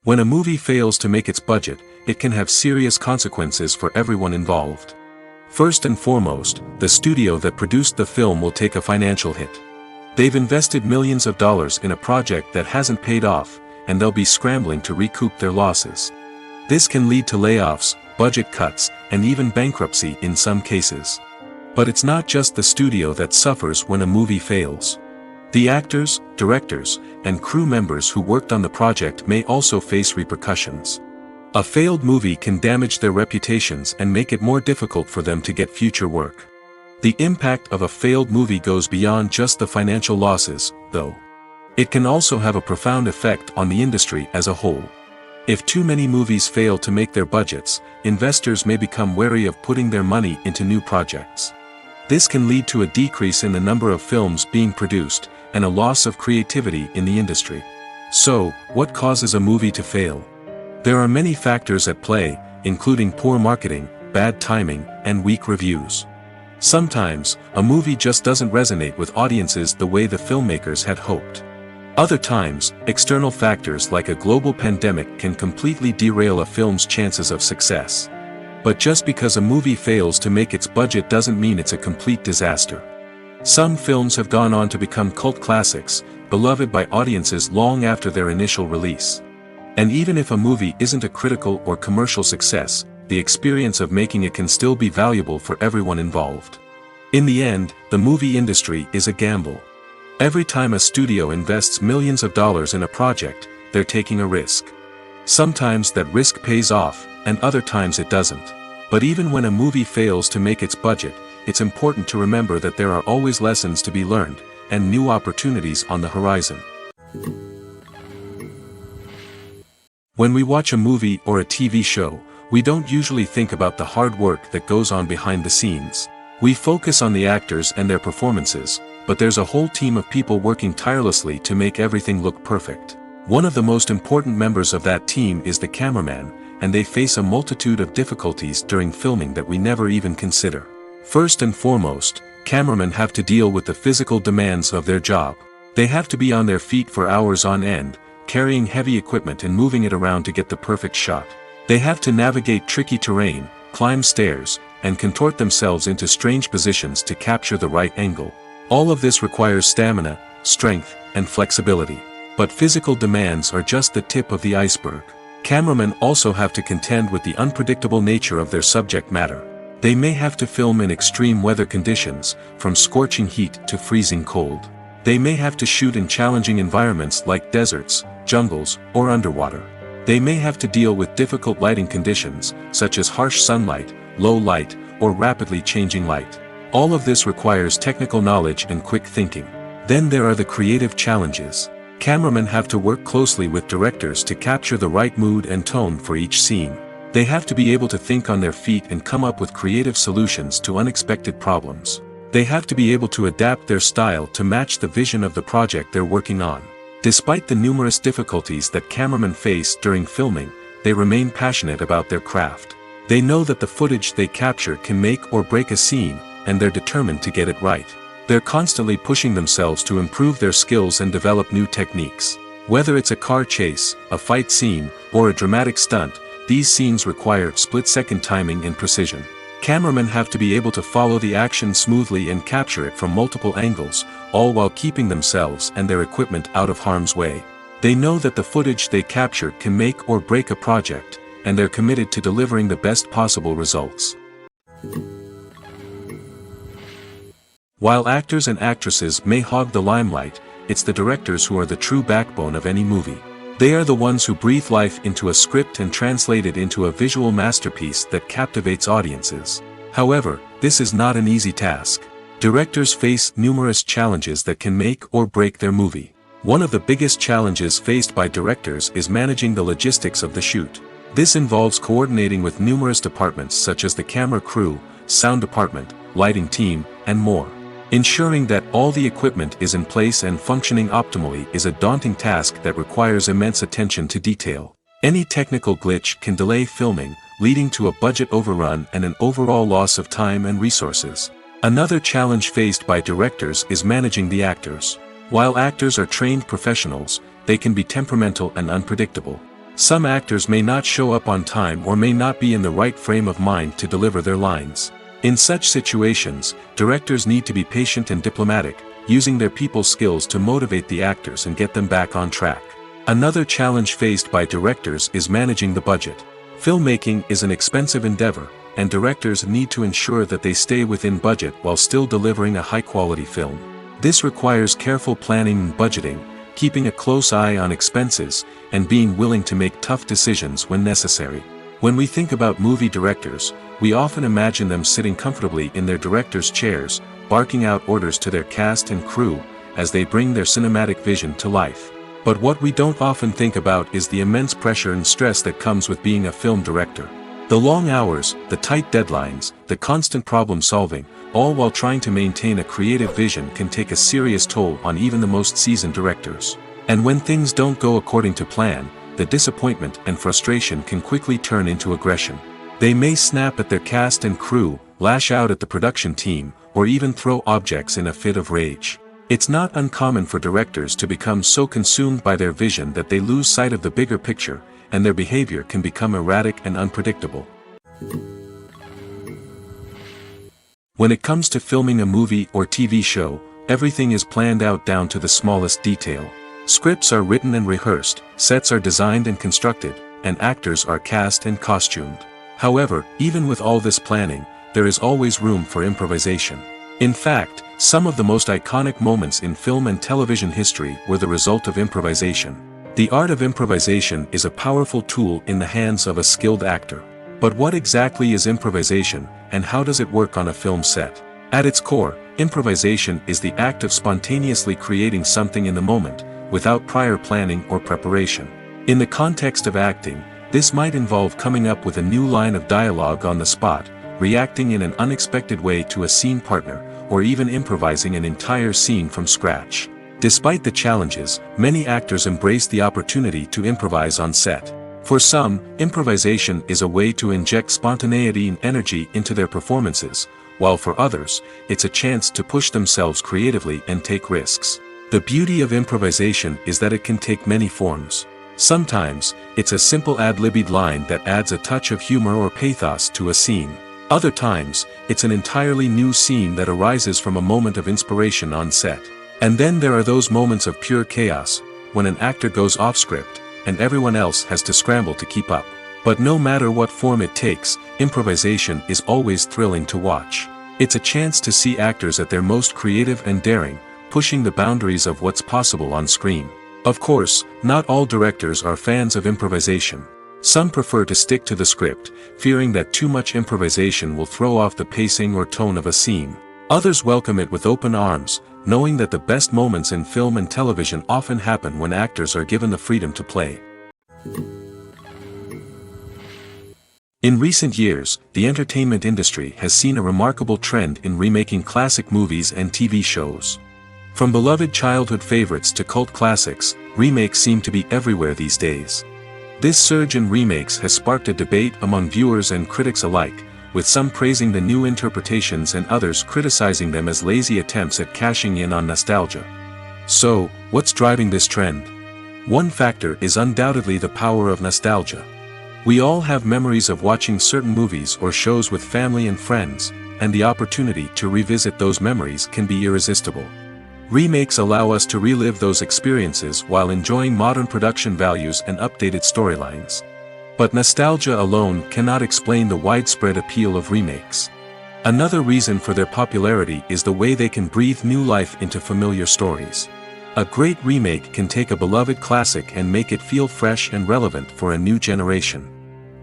When a movie fails to make its budget, it can have serious consequences for everyone involved. First and foremost, the studio that produced the film will take a financial hit. They've invested millions of dollars in a project that hasn't paid off, and they'll be scrambling to recoup their losses. This can lead to layoffs, budget cuts, and even bankruptcy in some cases. But it's not just the studio that suffers when a movie fails. The actors, directors, and crew members who worked on the project may also face repercussions. A failed movie can damage their reputations and make it more difficult for them to get future work. The impact of a failed movie goes beyond just the financial losses, though. It can also have a profound effect on the industry as a whole. If too many movies fail to make their budgets, investors may become wary of putting their money into new projects. This can lead to a decrease in the number of films being produced, and a loss of creativity in the industry. So, what causes a movie to fail? There are many factors at play, including poor marketing, bad timing, and weak reviews. Sometimes, a movie just doesn't resonate with audiences the way the filmmakers had hoped. Other times, external factors like a global pandemic can completely derail a film's chances of success. But just because a movie fails to make its budget doesn't mean it's a complete disaster. Some films have gone on to become cult classics, beloved by audiences long after their initial release. And even if a movie isn't a critical or commercial success, the experience of making it can still be valuable for everyone involved. In the end, the movie industry is a gamble. Every time a studio invests millions of dollars in a project, they're taking a risk. Sometimes that risk pays off, and other times it doesn't. But even when a movie fails to make its budget, it's important to remember that there are always lessons to be learned, and new opportunities on the horizon. When we watch a movie or a TV show, We don't usually think about the hard work that goes on behind the scenes. We focus on the actors and their performances, but there's a whole team of people working tirelessly to make everything look perfect. One of the most important members of that team is the cameraman, and they face a multitude of difficulties during filming that we never even consider. First and foremost, cameramen have to deal with the physical demands of their job. They have to be on their feet for hours on end, carrying heavy equipment and moving it around to get the perfect shot. They have to navigate tricky terrain, climb stairs, and contort themselves into strange positions to capture the right angle. All of this requires stamina, strength, and flexibility. But physical demands are just the tip of the iceberg. Cameramen also have to contend with the unpredictable nature of their subject matter. They may have to film in extreme weather conditions, from scorching heat to freezing cold. They may have to shoot in challenging environments like deserts, jungles, or underwater. They may have to deal with difficult lighting conditions, such as harsh sunlight, low light, or rapidly changing light. All of this requires technical knowledge and quick thinking. Then there are the creative challenges. Cameramen have to work closely with directors to capture the right mood and tone for each scene. They have to be able to think on their feet and come up with creative solutions to unexpected problems. They have to be able to adapt their style to match the vision of the project they're working on. Despite the numerous difficulties that cameramen face during filming, they remain passionate about their craft. They know that the footage they capture can make or break a scene, and they're determined to get it right. They're constantly pushing themselves to improve their skills and develop new techniques. Whether it's a car chase, a fight scene, or a dramatic stunt, these scenes require split-second timing and precision. Cameramen have to be able to follow the action smoothly and capture it from multiple angles, all while keeping themselves and their equipment out of harm's way. They know that the footage they capture can make or break a project, and they're committed to delivering the best possible results. While actors and actresses may hog the limelight, it's the directors who are the true backbone of any movie. They are the ones who breathe life into a script and translate it into a visual masterpiece that captivates audiences. However, this is not an easy task. Directors face numerous challenges that can make or break their movie. One of the biggest challenges faced by directors is managing the logistics of the shoot. This involves coordinating with numerous departments such as the camera crew, sound department, lighting team, and more. Ensuring that all the equipment is in place and functioning optimally is a daunting task that requires immense attention to detail. Any technical glitch can delay filming, leading to a budget overrun and an overall loss of time and resources. Another challenge faced by directors is managing the actors. While actors are trained professionals, they can be temperamental and unpredictable. Some actors may not show up on time or may not be in the right frame of mind to deliver their lines. In such situations, directors need to be patient and diplomatic, using their people skills to motivate the actors and get them back on track. Another challenge faced by directors is managing the budget. Filmmaking is an expensive endeavor, and directors need to ensure that they stay within budget while still delivering a high-quality film. This requires careful planning and budgeting, keeping a close eye on expenses, and being willing to make tough decisions when necessary. When we think about movie directors, we often imagine them sitting comfortably in their director's chairs, barking out orders to their cast and crew, as they bring their cinematic vision to life. But what we don't often think about is the immense pressure and stress that comes with being a film director. The long hours, the tight deadlines, the constant problem solving, all while trying to maintain a creative vision can take a serious toll on even the most seasoned directors. And when things don't go according to plan, the disappointment and frustration can quickly turn into aggression. They may snap at their cast and crew, lash out at the production team, or even throw objects in a fit of rage. It's not uncommon for directors to become so consumed by their vision that they lose sight of the bigger picture, and their behavior can become erratic and unpredictable. When it comes to filming a movie or TV show, everything is planned out down to the smallest detail. Scripts are written and rehearsed, sets are designed and constructed, and actors are cast and costumed. However, even with all this planning, there is always room for improvisation. In fact, some of the most iconic moments in film and television history were the result of improvisation. The art of improvisation is a powerful tool in the hands of a skilled actor. But what exactly is improvisation, and how does it work on a film set? At its core, improvisation is the act of spontaneously creating something in the moment, without prior planning or preparation. In the context of acting, This might involve coming up with a new line of dialogue on the spot, reacting in an unexpected way to a scene partner, or even improvising an entire scene from scratch. Despite the challenges, many actors embrace the opportunity to improvise on set. For some, improvisation is a way to inject spontaneity and energy into their performances, while for others, it's a chance to push themselves creatively and take risks. The beauty of improvisation is that it can take many forms. Sometimes, it's a simple ad-libbed line that adds a touch of humor or pathos to a scene. Other times, it's an entirely new scene that arises from a moment of inspiration on set. And then there are those moments of pure chaos, when an actor goes off script, and everyone else has to scramble to keep up. But no matter what form it takes, improvisation is always thrilling to watch. It's a chance to see actors at their most creative and daring, pushing the boundaries of what's possible on screen. Of course, not all directors are fans of improvisation. Some prefer to stick to the script, fearing that too much improvisation will throw off the pacing or tone of a scene. Others welcome it with open arms, knowing that the best moments in film and television often happen when actors are given the freedom to play. In recent years, the entertainment industry has seen a remarkable trend in remaking classic movies and TV shows. From beloved childhood favorites to cult classics, remakes seem to be everywhere these days. This surge in remakes has sparked a debate among viewers and critics alike, with some praising the new interpretations and others criticizing them as lazy attempts at cashing in on nostalgia. So, what's driving this trend? One factor is undoubtedly the power of nostalgia. We all have memories of watching certain movies or shows with family and friends, and the opportunity to revisit those memories can be irresistible. Remakes allow us to relive those experiences while enjoying modern production values and updated storylines. But nostalgia alone cannot explain the widespread appeal of remakes. Another reason for their popularity is the way they can breathe new life into familiar stories. A great remake can take a beloved classic and make it feel fresh and relevant for a new generation.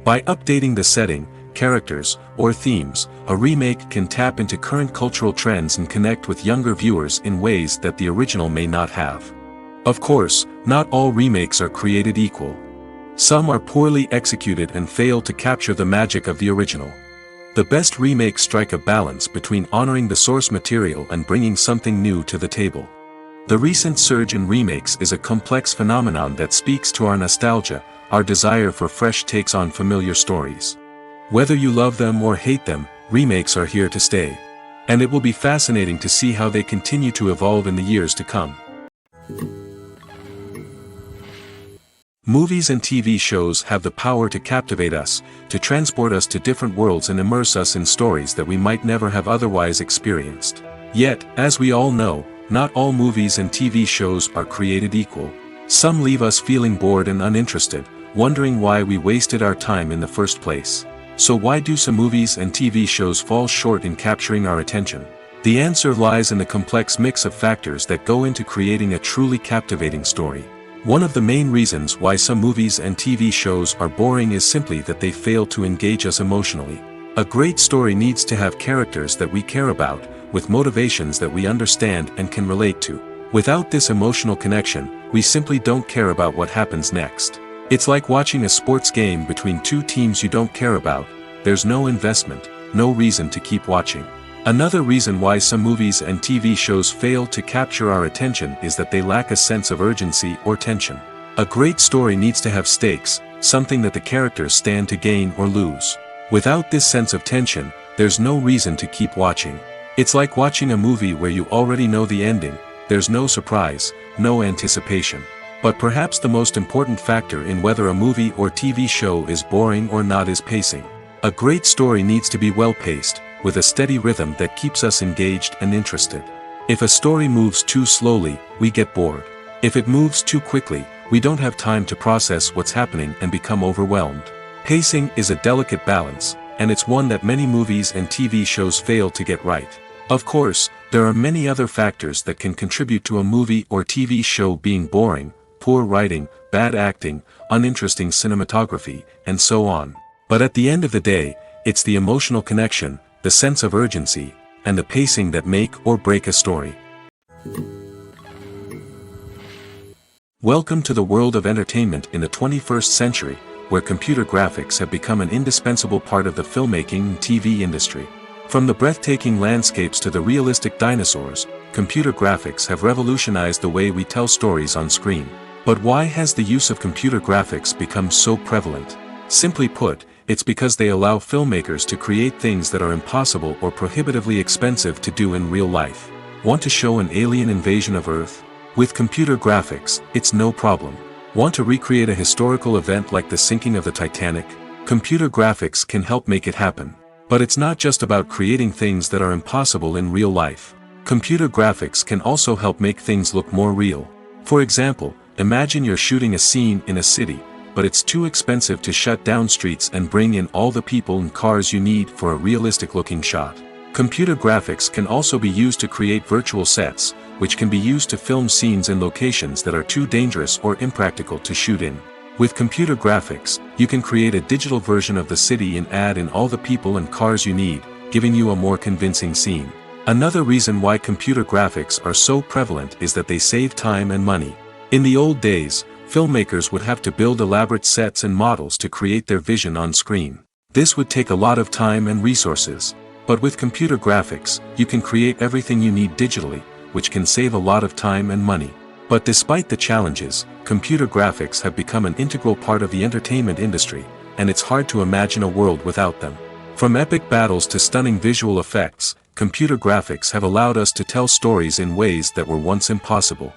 By updating the setting, characters, or themes, a remake can tap into current cultural trends and connect with younger viewers in ways that the original may not have. Of course, not all remakes are created equal. Some are poorly executed and fail to capture the magic of the original. The best remakes strike a balance between honoring the source material and bringing something new to the table. The recent surge in remakes is a complex phenomenon that speaks to our nostalgia, our desire for fresh takes on familiar stories. Whether you love them or hate them, remakes are here to stay. And it will be fascinating to see how they continue to evolve in the years to come. Movies and TV shows have the power to captivate us, to transport us to different worlds and immerse us in stories that we might never have otherwise experienced. Yet, as we all know, not all movies and TV shows are created equal. Some leave us feeling bored and uninterested, wondering why we wasted our time in the first place. So why do some movies and TV shows fall short in capturing our attention? The answer lies in the complex mix of factors that go into creating a truly captivating story. One of the main reasons why some movies and TV shows are boring is simply that they fail to engage us emotionally. A great story needs to have characters that we care about, with motivations that we understand and can relate to. Without this emotional connection, we simply don't care about what happens next. It's like watching a sports game between two teams you don't care about. There's no investment, no reason to keep watching. Another reason why some movies and TV shows fail to capture our attention is that they lack a sense of urgency or tension. A great story needs to have stakes, something that the characters stand to gain or lose. Without this sense of tension, there's no reason to keep watching. It's like watching a movie where you already know the ending, there's no surprise, no anticipation. But perhaps the most important factor in whether a movie or TV show is boring or not is pacing. A great story needs to be well-paced, with a steady rhythm that keeps us engaged and interested. If a story moves too slowly, we get bored. If it moves too quickly, we don't have time to process what's happening and become overwhelmed. Pacing is a delicate balance, and it's one that many movies and TV shows fail to get right. Of course, there are many other factors that can contribute to a movie or TV show being boring: poor writing, bad acting, uninteresting cinematography, and so on. But at the end of the day, it's the emotional connection, the sense of urgency, and the pacing that make or break a story. Welcome to the world of entertainment in the 21st century, where computer graphics have become an indispensable part of the filmmaking and TV industry. From the breathtaking landscapes to the realistic dinosaurs, computer graphics have revolutionized the way we tell stories on screen. But why has the use of computer graphics become so prevalent? Simply put, it's because they allow filmmakers to create things that are impossible or prohibitively expensive to do in real life. Want to show an alien invasion of Earth? With computer graphics, it's no problem. Want to recreate a historical event like the sinking of the Titanic? Computer graphics can help make it happen. But it's not just about creating things that are impossible in real life. Computer graphics can also help make things look more real. For example, imagine you're shooting a scene in a city, but it's too expensive to shut down streets and bring in all the people and cars you need for a realistic-looking shot. Computer graphics can also be used to create virtual sets, which can be used to film scenes in locations that are too dangerous or impractical to shoot in. With computer graphics, you can create a digital version of the city and add in all the people and cars you need, giving you a more convincing scene. Another reason why computer graphics are so prevalent is that they save time and money. In the old days, filmmakers would have to build elaborate sets and models to create their vision on screen. This would take a lot of time and resources. But with computer graphics, you can create everything you need digitally, which can save a lot of time and money. But despite the challenges, computer graphics have become an integral part of the entertainment industry, and it's hard to imagine a world without them. From epic battles to stunning visual effects, computer graphics have allowed us to tell stories in ways that were once impossible.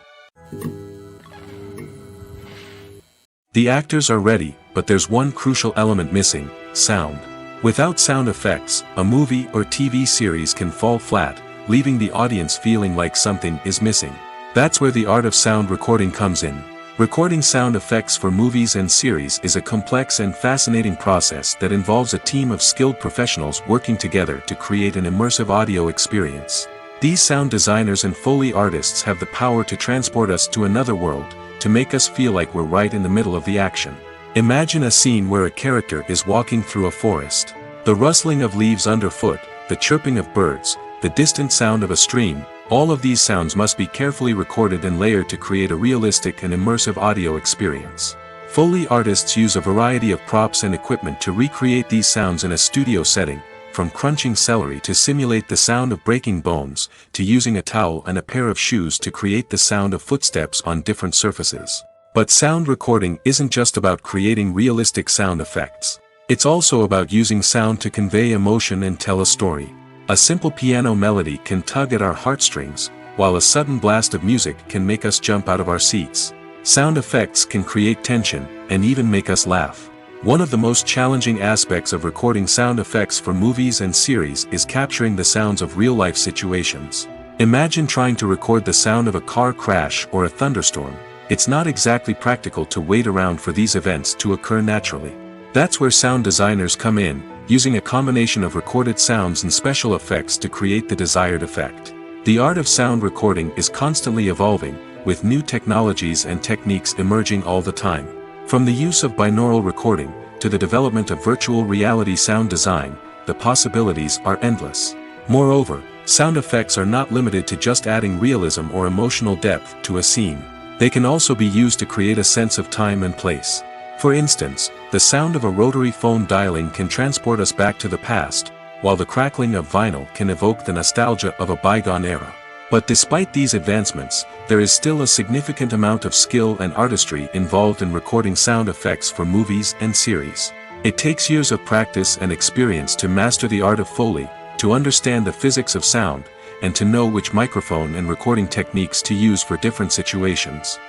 The actors are ready, but there's one crucial element missing: sound. Without sound effects, a movie or TV series can fall flat, leaving the audience feeling like something is missing. That's where the art of sound recording comes in. Recording sound effects for movies and series is a complex and fascinating process that involves a team of skilled professionals working together to create an immersive audio experience. These sound designers and Foley artists have the power to transport us to another world, to make us feel like we're right in the middle of the action. Imagine a scene where a character is walking through a forest. The rustling of leaves underfoot, the chirping of birds, the distant sound of a stream, all of these sounds must be carefully recorded and layered to create a realistic and immersive audio experience. Foley artists use a variety of props and equipment to recreate these sounds in a studio setting, from crunching celery to simulate the sound of breaking bones, to using a towel and a pair of shoes to create the sound of footsteps on different surfaces. But sound recording isn't just about creating realistic sound effects. It's also about using sound to convey emotion and tell a story. A simple piano melody can tug at our heartstrings, while a sudden blast of music can make us jump out of our seats. Sound effects can create tension, and even make us laugh. One of the most challenging aspects of recording sound effects for movies and series is capturing the sounds of real-life situations. Imagine trying to record the sound of a car crash or a thunderstorm. It's not exactly practical to wait around for these events to occur naturally. That's where sound designers come in, using a combination of recorded sounds and special effects to create the desired effect. The art of sound recording is constantly evolving, with new technologies and techniques emerging all the time. From the use of binaural recording, to the development of virtual reality sound design, the possibilities are endless. Moreover, sound effects are not limited to just adding realism or emotional depth to a scene. They can also be used to create a sense of time and place. For instance, the sound of a rotary phone dialing can transport us back to the past, while the crackling of vinyl can evoke the nostalgia of a bygone era. But despite these advancements, there is still a significant amount of skill and artistry involved in recording sound effects for movies and series. It takes years of practice and experience to master the art of Foley, to understand the physics of sound, and to know which microphone and recording techniques to use for different situations.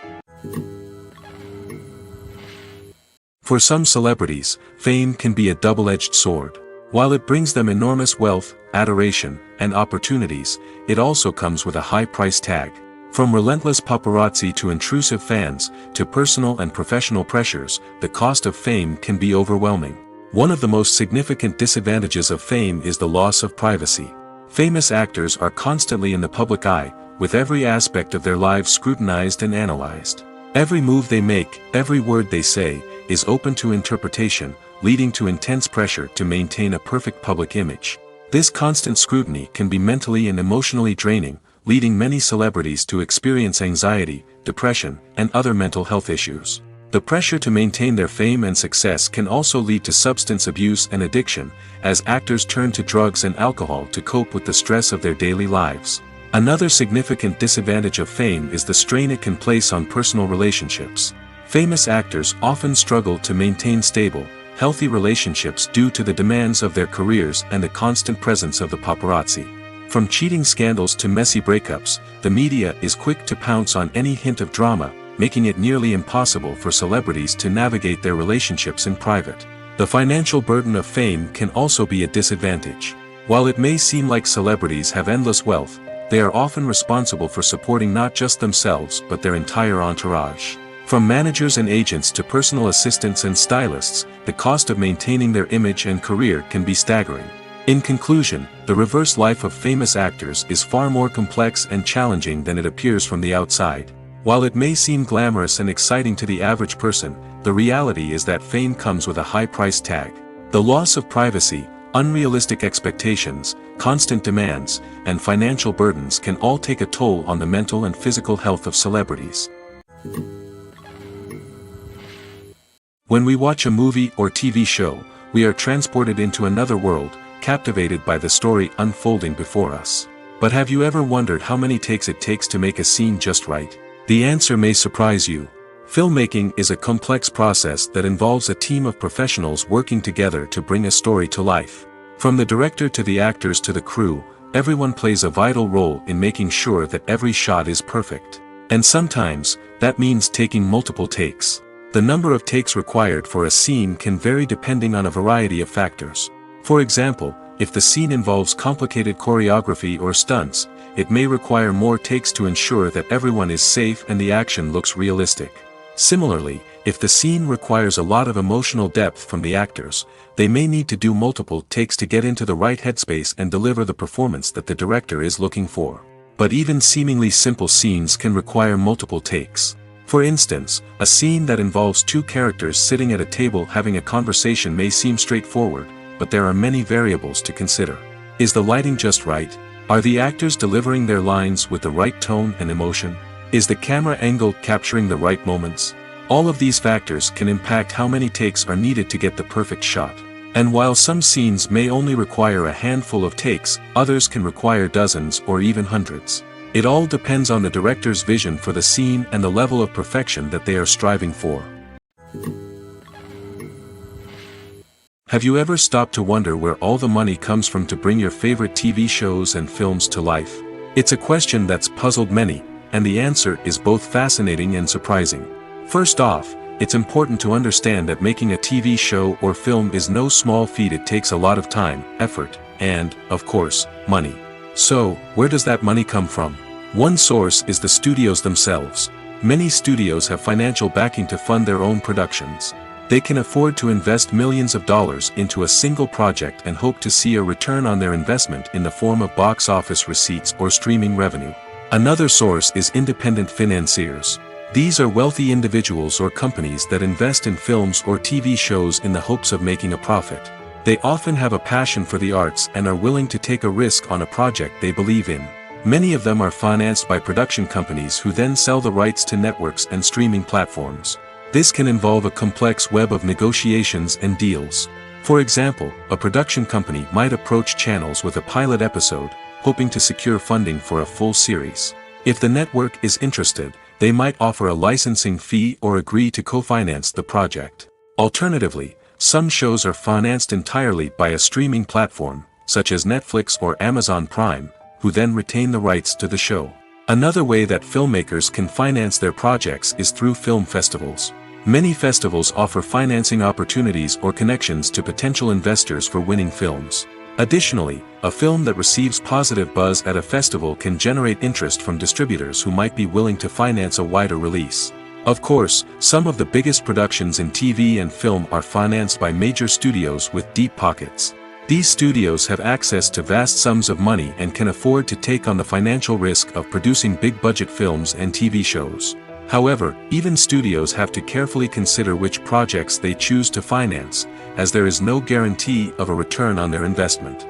For some celebrities, fame can be a double-edged sword. While it brings them enormous wealth, adoration, and opportunities, it also comes with a high price tag. From relentless paparazzi to intrusive fans, to personal and professional pressures, the cost of fame can be overwhelming. One of the most significant disadvantages of fame is the loss of privacy. Famous actors are constantly in the public eye, with every aspect of their lives scrutinized and analyzed. Every move they make, every word they say, is open to interpretation, leading to intense pressure to maintain a perfect public image. This constant scrutiny can be mentally and emotionally draining, leading many celebrities to experience anxiety, depression, and other mental health issues. The pressure to maintain their fame and success can also lead to substance abuse and addiction, as actors turn to drugs and alcohol to cope with the stress of their daily lives. Another significant disadvantage of fame is the strain it can place on personal relationships. Famous actors often struggle to maintain stable, healthy relationships due to the demands of their careers and the constant presence of the paparazzi. From cheating scandals to messy breakups, the media is quick to pounce on any hint of drama, making it nearly impossible for celebrities to navigate their relationships in private. The financial burden of fame can also be a disadvantage. While it may seem like celebrities have endless wealth, they are often responsible for supporting not just themselves but their entire entourage. From managers and agents to personal assistants and stylists, the cost of maintaining their image and career can be staggering. In conclusion, the reverse life of famous actors is far more complex and challenging than it appears from the outside. While it may seem glamorous and exciting to the average person, the reality is that fame comes with a high price tag. The loss of privacy, unrealistic expectations, constant demands, and financial burdens can all take a toll on the mental and physical health of celebrities. When we watch a movie or TV show, we are transported into another world, captivated by the story unfolding before us. But have you ever wondered how many takes it takes to make a scene just right? The answer may surprise you. Filmmaking is a complex process that involves a team of professionals working together to bring a story to life. From the director to the actors to the crew, everyone plays a vital role in making sure that every shot is perfect. And sometimes, that means taking multiple takes. The number of takes required for a scene can vary depending on a variety of factors. For example, if the scene involves complicated choreography or stunts, it may require more takes to ensure that everyone is safe and the action looks realistic. Similarly, if the scene requires a lot of emotional depth from the actors, they may need to do multiple takes to get into the right headspace and deliver the performance that the director is looking for. But even seemingly simple scenes can require multiple takes. For instance, a scene that involves two characters sitting at a table having a conversation may seem straightforward, but there are many variables to consider. Is the lighting just right? Are the actors delivering their lines with the right tone and emotion? Is the camera angle capturing the right moments? All of these factors can impact how many takes are needed to get the perfect shot. And while some scenes may only require a handful of takes, others can require dozens or even hundreds. It all depends on the director's vision for the scene and the level of perfection that they are striving for. Have you ever stopped to wonder where all the money comes from to bring your favorite TV shows and films to life? It's a question that's puzzled many, and the answer is both fascinating and surprising. First off, it's important to understand that making a TV show or film is no small feat. It takes a lot of time, effort, and, of course, money. So, where does that money come from? One source is the studios themselves. Many studios have financial backing to fund their own productions. They can afford to invest millions of dollars into a single project and hope to see a return on their investment in the form of box office receipts or streaming revenue. Another source is independent financiers. These are wealthy individuals or companies that invest in films or TV shows in the hopes of making a profit. They often have a passion for the arts and are willing to take a risk on a project they believe in. Many of them are financed by production companies who then sell the rights to networks and streaming platforms. This can involve a complex web of negotiations and deals. For example, a production company might approach channels with a pilot episode, hoping to secure funding for a full series. If the network is interested, they might offer a licensing fee or agree to co-finance the project. Alternatively, some shows are financed entirely by a streaming platform, such as Netflix or Amazon Prime, who then retain the rights to the show. Another way that filmmakers can finance their projects is through film festivals. Many festivals offer financing opportunities or connections to potential investors for winning films. Additionally, a film that receives positive buzz at a festival can generate interest from distributors who might be willing to finance a wider release. Of course, some of the biggest productions in TV and film are financed by major studios with deep pockets. These studios have access to vast sums of money and can afford to take on the financial risk of producing big-budget films and TV shows. However, even studios have to carefully consider which projects they choose to finance, as there is no guarantee of a return on their investment.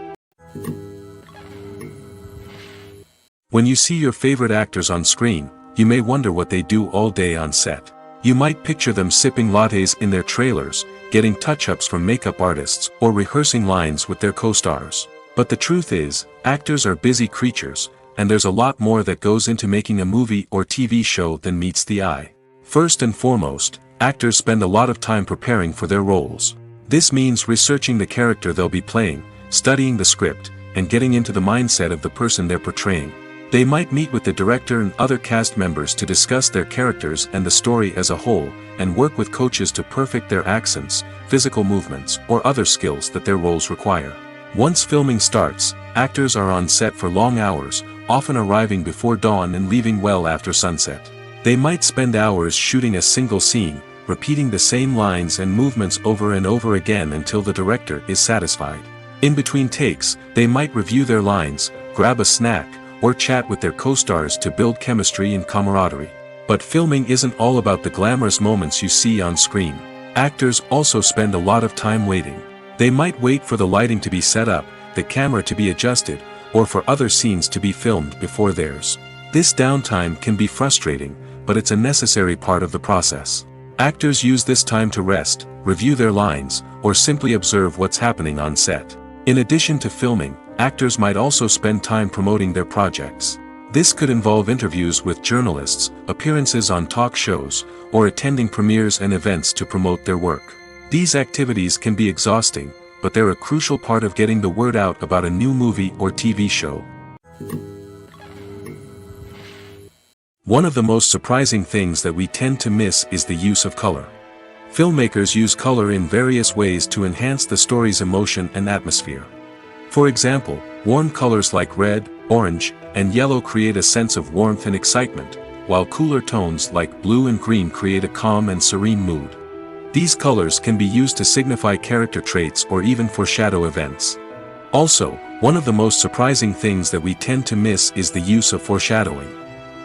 When you see your favorite actors on screen, you may wonder what they do all day on set. You might picture them sipping lattes in their trailers, getting touch-ups from makeup artists, or rehearsing lines with their co-stars. But the truth is, actors are busy creatures, and there's a lot more that goes into making a movie or TV show than meets the eye. First and foremost, actors spend a lot of time preparing for their roles. This means researching the character they'll be playing, studying the script, and getting into the mindset of the person they're portraying. They might meet with the director and other cast members to discuss their characters and the story as a whole, and work with coaches to perfect their accents, physical movements, or other skills that their roles require. Once filming starts, actors are on set for long hours, often arriving before dawn and leaving well after sunset. They might spend hours shooting a single scene, repeating the same lines and movements over and over again until the director is satisfied. In between takes, they might review their lines, grab a snack, or chat with their co-stars to build chemistry and camaraderie. But filming isn't all about the glamorous moments you see on screen. Actors also spend a lot of time waiting. They might wait for the lighting to be set up, the camera to be adjusted, or for other scenes to be filmed before theirs. This downtime can be frustrating, but it's a necessary part of the process. Actors use this time to rest, review their lines, or simply observe what's happening on set. In addition to filming, actors might also spend time promoting their projects. This could involve interviews with journalists, appearances on talk shows, or attending premieres and events to promote their work. These activities can be exhausting, but they're a crucial part of getting the word out about a new movie or TV show. One of the most surprising things that we tend to miss is the use of color. Filmmakers use color in various ways to enhance the story's emotion and atmosphere. For example, warm colors like red, orange, and yellow create a sense of warmth and excitement, while cooler tones like blue and green create a calm and serene mood. These colors can be used to signify character traits or even foreshadow events. Also, one of the most surprising things that we tend to miss is the use of foreshadowing.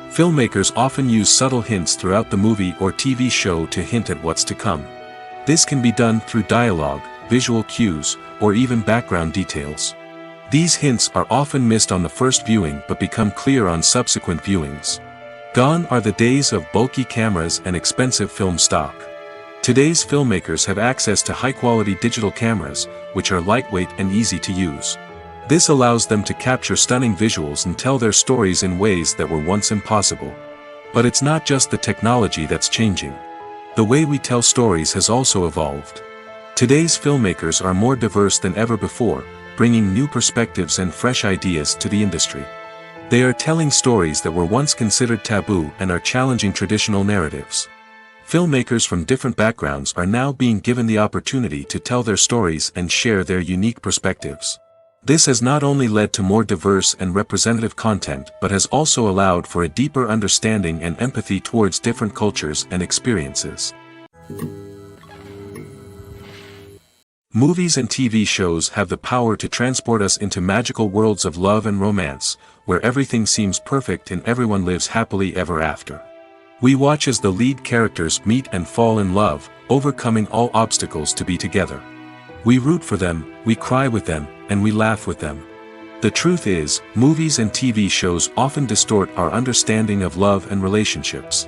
Filmmakers often use subtle hints throughout the movie or TV show to hint at what's to come. This can be done through dialogue, visual cues, or even background details. These hints are often missed on the first viewing but become clear on subsequent viewings. Gone are the days of bulky cameras and expensive film stock. Today's filmmakers have access to high-quality digital cameras, which are lightweight and easy to use. This allows them to capture stunning visuals and tell their stories in ways that were once impossible. But it's not just the technology that's changing. The way we tell stories has also evolved. Today's filmmakers are more diverse than ever before, bringing new perspectives and fresh ideas to the industry. They are telling stories that were once considered taboo and are challenging traditional narratives. Filmmakers from different backgrounds are now being given the opportunity to tell their stories and share their unique perspectives. This has not only led to more diverse and representative content but has also allowed for a deeper understanding and empathy towards different cultures and experiences. Movies and TV shows have the power to transport us into magical worlds of love and romance, where everything seems perfect and everyone lives happily ever after. We watch as the lead characters meet and fall in love, overcoming all obstacles to be together. We root for them, we cry with them, and we laugh with them. The truth is, movies and TV shows often distort our understanding of love and relationships.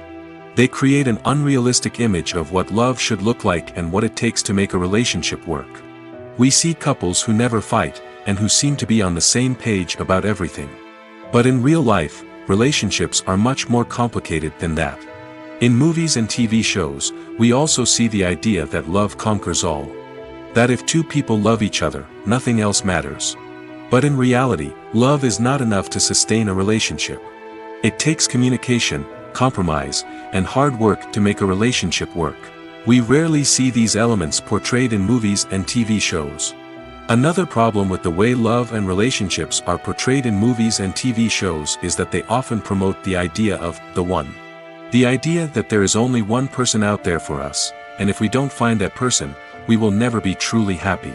They create an unrealistic image of what love should look like and what it takes to make a relationship work. We see couples who never fight, and who seem to be on the same page about everything. But in real life, relationships are much more complicated than that. In movies and TV shows, we also see the idea that love conquers all. That if two people love each other, nothing else matters. But in reality, love is not enough to sustain a relationship. It takes communication, compromise, and hard work to make a relationship work. We rarely see these elements portrayed in movies and TV shows. Another problem with the way love and relationships are portrayed in movies and TV shows is that they often promote the idea of the one. The idea that there is only one person out there for us, and if we don't find that person, we will never be truly happy.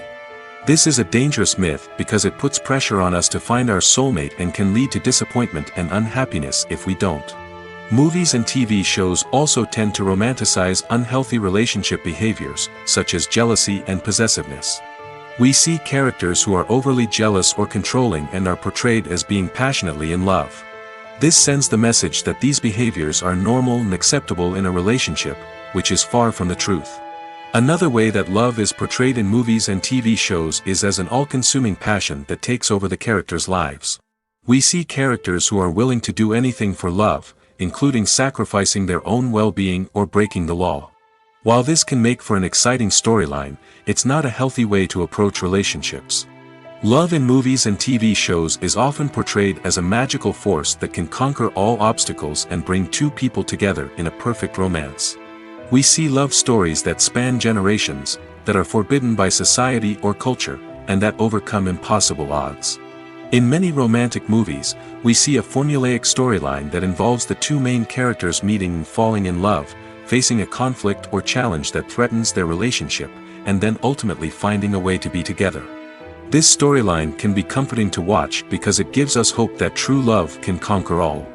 This is a dangerous myth because it puts pressure on us to find our soulmate and can lead to disappointment and unhappiness if we don't. Movies and TV shows also tend to romanticize unhealthy relationship behaviors, such as jealousy and possessiveness. We see characters who are overly jealous or controlling and are portrayed as being passionately in love. This sends the message that these behaviors are normal and acceptable in a relationship, which is far from the truth. Another way that love is portrayed in movies and TV shows is as an all-consuming passion that takes over the characters' lives. We see characters who are willing to do anything for love, including sacrificing their own well-being or breaking the law. While this can make for an exciting storyline, it's not a healthy way to approach relationships. Love in movies and TV shows is often portrayed as a magical force that can conquer all obstacles and bring two people together in a perfect romance. We see love stories that span generations, that are forbidden by society or culture, and that overcome impossible odds. In many romantic movies, we see a formulaic storyline that involves the two main characters meeting and falling in love, facing a conflict or challenge that threatens their relationship, and then ultimately finding a way to be together. This storyline can be comforting to watch because it gives us hope that true love can conquer all.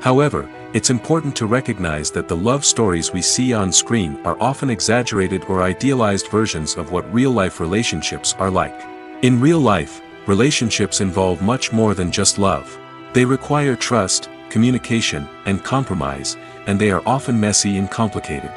However, it's important to recognize that the love stories we see on screen are often exaggerated or idealized versions of what real-life relationships are like. In real life, relationships involve much more than just love. They require trust, communication, and compromise, and they are often messy and complicated.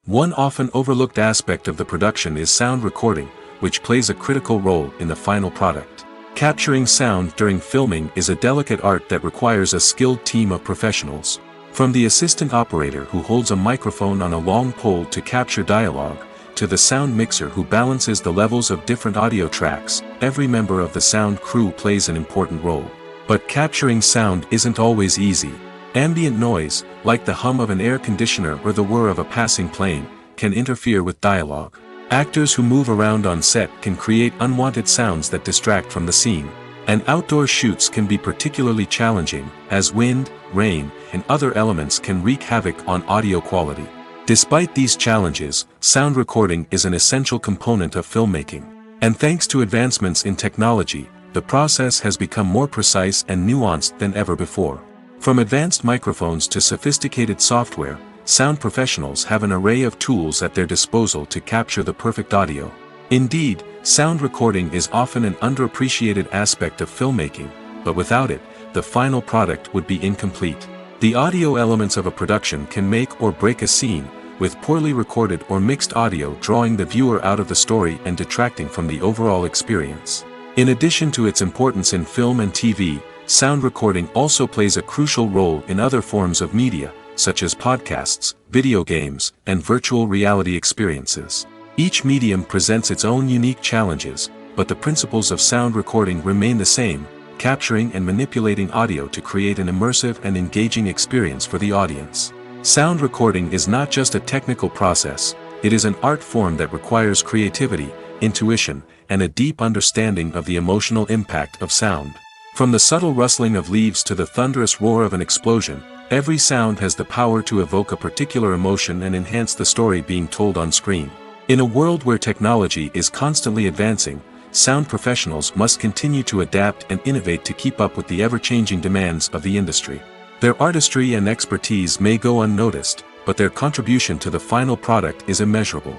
One often overlooked aspect of the production is sound recording, which plays a critical role in the final product. Capturing sound during filming is a delicate art that requires a skilled team of professionals. From the assistant operator who holds a microphone on a long pole to capture dialogue, to the sound mixer who balances the levels of different audio tracks, every member of the sound crew plays an important role. But capturing sound isn't always easy. Ambient noise, like the hum of an air conditioner or the whir of a passing plane, can interfere with dialogue. Actors who move around on set can create unwanted sounds that distract from the scene. And outdoor shoots can be particularly challenging, as wind, rain, and other elements can wreak havoc on audio quality. Despite these challenges, sound recording is an essential component of filmmaking. And thanks to advancements in technology, the process has become more precise and nuanced than ever before. From advanced microphones to sophisticated software, sound professionals have an array of tools at their disposal to capture the perfect audio. Indeed, sound recording is often an underappreciated aspect of filmmaking, but without it, the final product would be incomplete. The audio elements of a production can make or break a scene, with poorly recorded or mixed audio drawing the viewer out of the story and detracting from the overall experience. In addition to its importance in film and TV, sound recording also plays a crucial role in other forms of media, such as podcasts, video games, and virtual reality experiences. Each medium presents its own unique challenges, but the principles of sound recording remain the same, capturing and manipulating audio to create an immersive and engaging experience for the audience. Sound recording is not just a technical process, it is an art form that requires creativity, intuition, and a deep understanding of the emotional impact of sound. From the subtle rustling of leaves to the thunderous roar of an explosion, every sound has the power to evoke a particular emotion and enhance the story being told on screen. In a world where technology is constantly advancing, sound professionals must continue to adapt and innovate to keep up with the ever-changing demands of the industry. Their artistry and expertise may go unnoticed, but their contribution to the final product is immeasurable.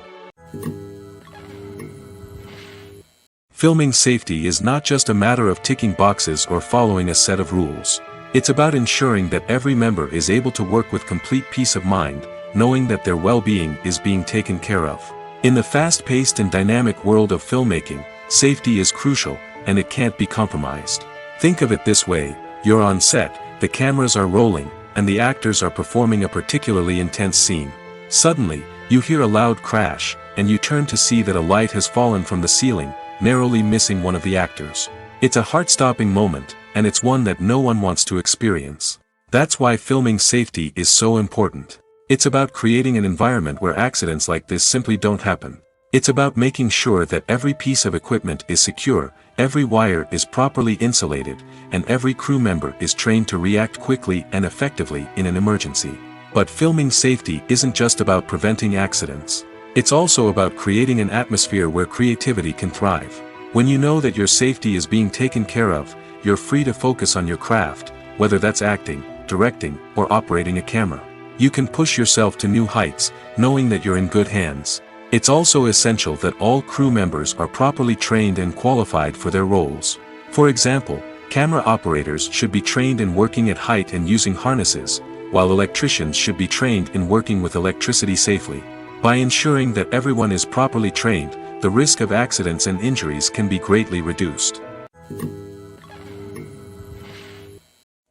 Filming safety is not just a matter of ticking boxes or following a set of rules. It's about ensuring that every member is able to work with complete peace of mind, knowing that their well-being is being taken care of. In the fast-paced and dynamic world of filmmaking, safety is crucial, and it can't be compromised. Think of it this way: you're on set, the cameras are rolling, and the actors are performing a particularly intense scene. Suddenly, you hear a loud crash, and you turn to see that a light has fallen from the ceiling, narrowly missing one of the actors. It's a heart-stopping moment, and it's one that no one wants to experience. That's why filming safety is so important. It's about creating an environment where accidents like this simply don't happen. It's about making sure that every piece of equipment is secure, every wire is properly insulated, and every crew member is trained to react quickly and effectively in an emergency. But filming safety isn't just about preventing accidents. It's also about creating an atmosphere where creativity can thrive. When you know that your safety is being taken care of, you're free to focus on your craft, whether that's acting, directing, or operating a camera. You can push yourself to new heights, knowing that you're in good hands. It's also essential that all crew members are properly trained and qualified for their roles. For example, Camera operators should be trained in working at height and using harnesses, while electricians should be trained in working with electricity safely. By ensuring that everyone is properly trained, the risk of accidents and injuries can be greatly reduced.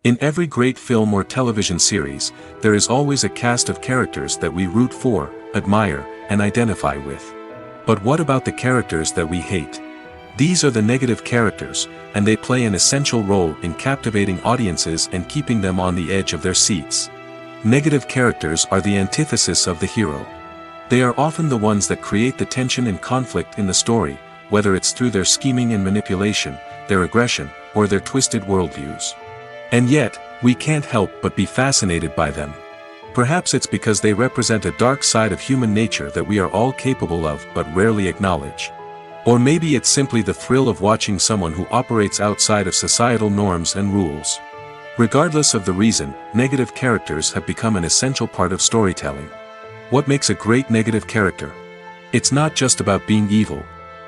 In every great film or television series, there is always a cast of characters that we root for, admire, and identify with. But what about the characters that we hate? These are the negative characters, and they play an essential role in captivating audiences and keeping them on the edge of their seats. Negative characters are the antithesis of the hero. They are often the ones that create the tension and conflict in the story, whether it's through their scheming and manipulation, their aggression, or their twisted worldviews. And yet, we can't help but be fascinated by them. Perhaps it's because they represent a dark side of human nature that we are all capable of but rarely acknowledge. Or maybe it's simply the thrill of watching someone who operates outside of societal norms and rules. Regardless of the reason, negative characters have become an essential part of storytelling. What makes a great negative character? It's not just about being evil.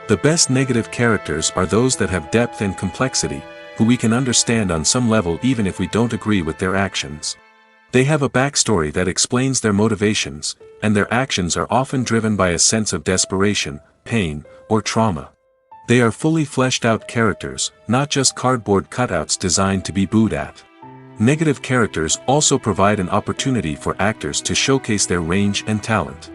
The best negative characters are those that have depth and complexity, who we can understand on some level even if we don't agree with their actions. They have a backstory that explains their motivations, and their actions are often driven by a sense of desperation, pain, or trauma. They are fully fleshed out characters, not just cardboard cutouts designed to be booed at. Negative characters also provide an opportunity for actors to showcase their range and talent.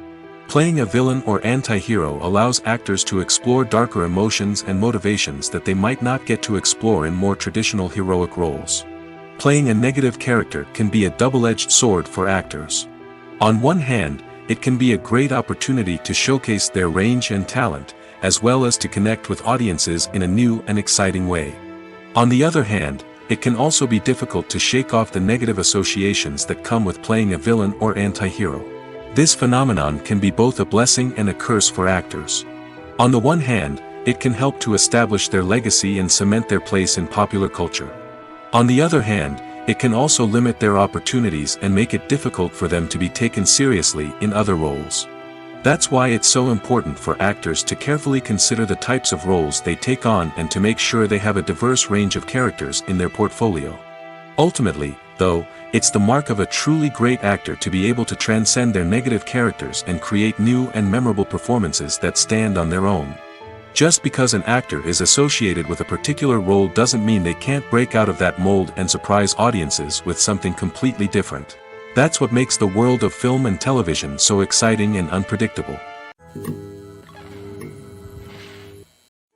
Playing a villain or anti-hero allows actors to explore darker emotions and motivations that they might not get to explore in more traditional heroic roles. Playing a negative character can be a double-edged sword for actors. On one hand, it can be a great opportunity to showcase their range and talent, as well as to connect with audiences in a new and exciting way. On the other hand, it can also be difficult to shake off the negative associations that come with playing a villain or anti-hero. This phenomenon can be both a blessing and a curse for actors. On the one hand, it can help to establish their legacy and cement their place in popular culture. On the other hand, it can also limit their opportunities and make it difficult for them to be taken seriously in other roles. That's why it's so important for actors to carefully consider the types of roles they take on and to make sure they have a diverse range of characters in their portfolio. Ultimately, though, it's the mark of a truly great actor to be able to transcend their negative characters and create new and memorable performances that stand on their own. Just because an actor is associated with a particular role doesn't mean they can't break out of that mold and surprise audiences with something completely different. That's what makes the world of film and television so exciting and unpredictable.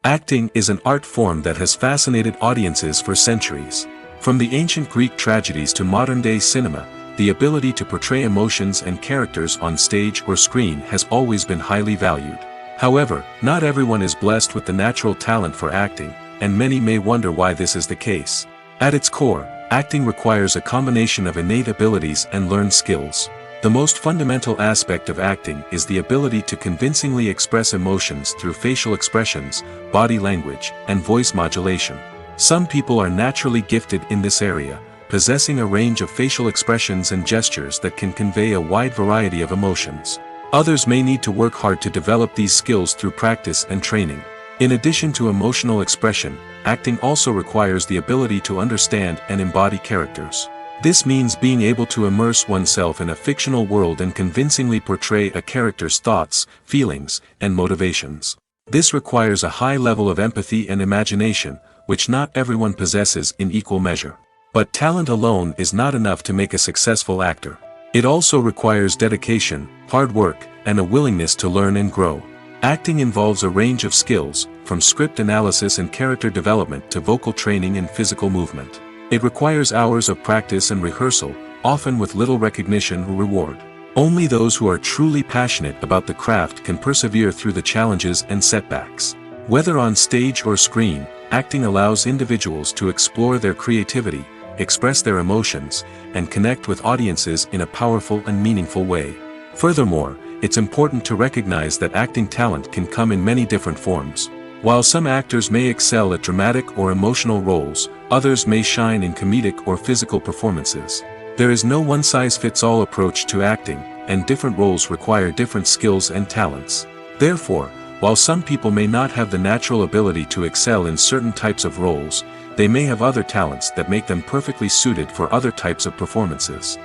Acting is an art form that has fascinated audiences for centuries. From the ancient Greek tragedies to modern-day cinema, the ability to portray emotions and characters on stage or screen has always been highly valued. However, not everyone is blessed with the natural talent for acting, and many may wonder why this is the case. At its core, acting requires a combination of innate abilities and learned skills. The most fundamental aspect of acting is the ability to convincingly express emotions through facial expressions, body language, and voice modulation. Some people are naturally gifted in this area, possessing a range of facial expressions and gestures that can convey a wide variety of emotions. Others may need to work hard to develop these skills through practice and training. In addition to emotional expression, acting also requires the ability to understand and embody characters. This means being able to immerse oneself in a fictional world and convincingly portray a character's thoughts, feelings, and motivations. This requires a high level of empathy and imagination, which not everyone possesses in equal measure. But talent alone is not enough to make a successful actor. It also requires dedication, hard work, and a willingness to learn and grow. Acting involves a range of skills, from script analysis and character development to vocal training and physical movement. It requires hours of practice and rehearsal, often with little recognition or reward. Only those who are truly passionate about the craft can persevere through the challenges and setbacks. Whether on stage or screen, acting allows individuals to explore their creativity, express their emotions, and connect with audiences in a powerful and meaningful way. Furthermore, it's important to recognize that acting talent can come in many different forms. While some actors may excel at dramatic or emotional roles, others may shine in comedic or physical performances. There is no one-size-fits-all approach to acting, and different roles require different skills and talents. Therefore, while some people may not have the natural ability to excel in certain types of roles, they may have other talents that make them perfectly suited for other types of performances.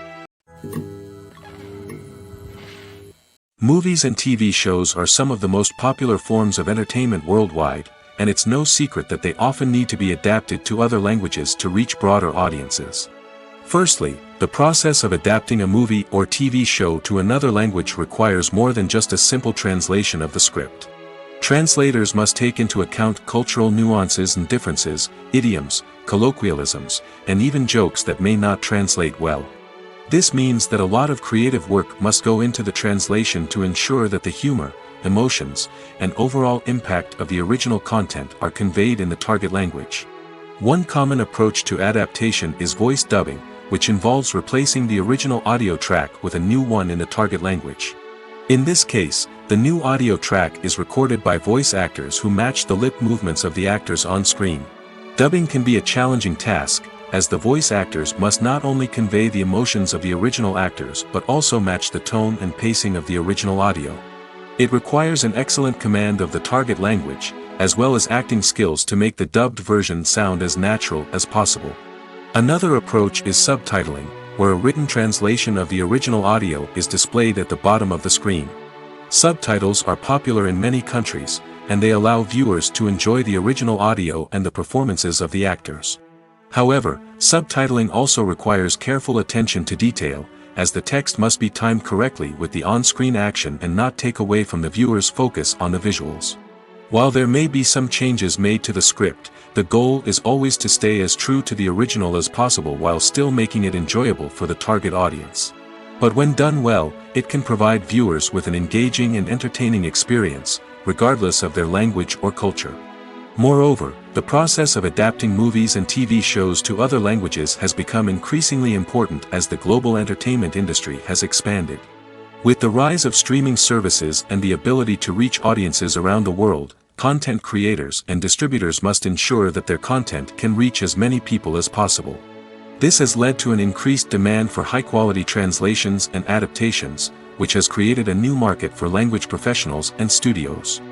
Movies and TV shows are some of the most popular forms of entertainment worldwide, and it's no secret that they often need to be adapted to other languages to reach broader audiences. Firstly, the process of adapting a movie or TV show to another language requires more than just a simple translation of the script. Translators must take into account cultural nuances and differences, idioms, colloquialisms, and even jokes that may not translate well. This means that a lot of creative work must go into the translation to ensure that the humor, emotions, and overall impact of the original content are conveyed in the target language. One common approach to adaptation is voice dubbing, which involves replacing the original audio track with a new one in the target language. In this case, the new audio track is recorded by voice actors who match the lip movements of the actors on screen. Dubbing can be a challenging task, as the voice actors must not only convey the emotions of the original actors but also match the tone and pacing of the original audio. It requires an excellent command of the target language, as well as acting skills to make the dubbed version sound as natural as possible. Another approach is subtitling, where a written translation of the original audio is displayed at the bottom of the screen. Subtitles are popular in many countries, and they allow viewers to enjoy the original audio and the performances of the actors. However, subtitling also requires careful attention to detail, as the text must be timed correctly with the on-screen action and not take away from the viewer's focus on the visuals. While there may be some changes made to the script, the goal is always to stay as true to the original as possible while still making it enjoyable for the target audience. But when done well, it can provide viewers with an engaging and entertaining experience, regardless of their language or culture. Moreover, the process of adapting movies and TV shows to other languages has become increasingly important as the global entertainment industry has expanded. With the rise of streaming services and the ability to reach audiences around the world, content creators and distributors must ensure that their content can reach as many people as possible. This has led to an increased demand for high-quality translations and adaptations, which has created a new market for language professionals and studios.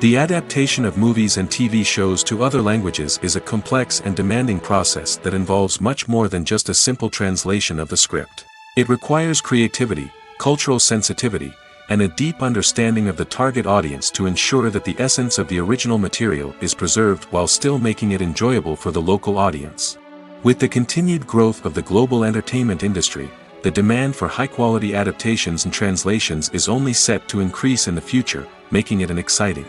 The adaptation of movies and TV shows to other languages is a complex and demanding process that involves much more than just a simple translation of the script. It requires creativity, cultural sensitivity, and a deep understanding of the target audience to ensure that the essence of the original material is preserved while still making it enjoyable for the local audience. With the continued growth of the global entertainment industry, the demand for high-quality adaptations and translations is only set to increase in the future, making it exciting.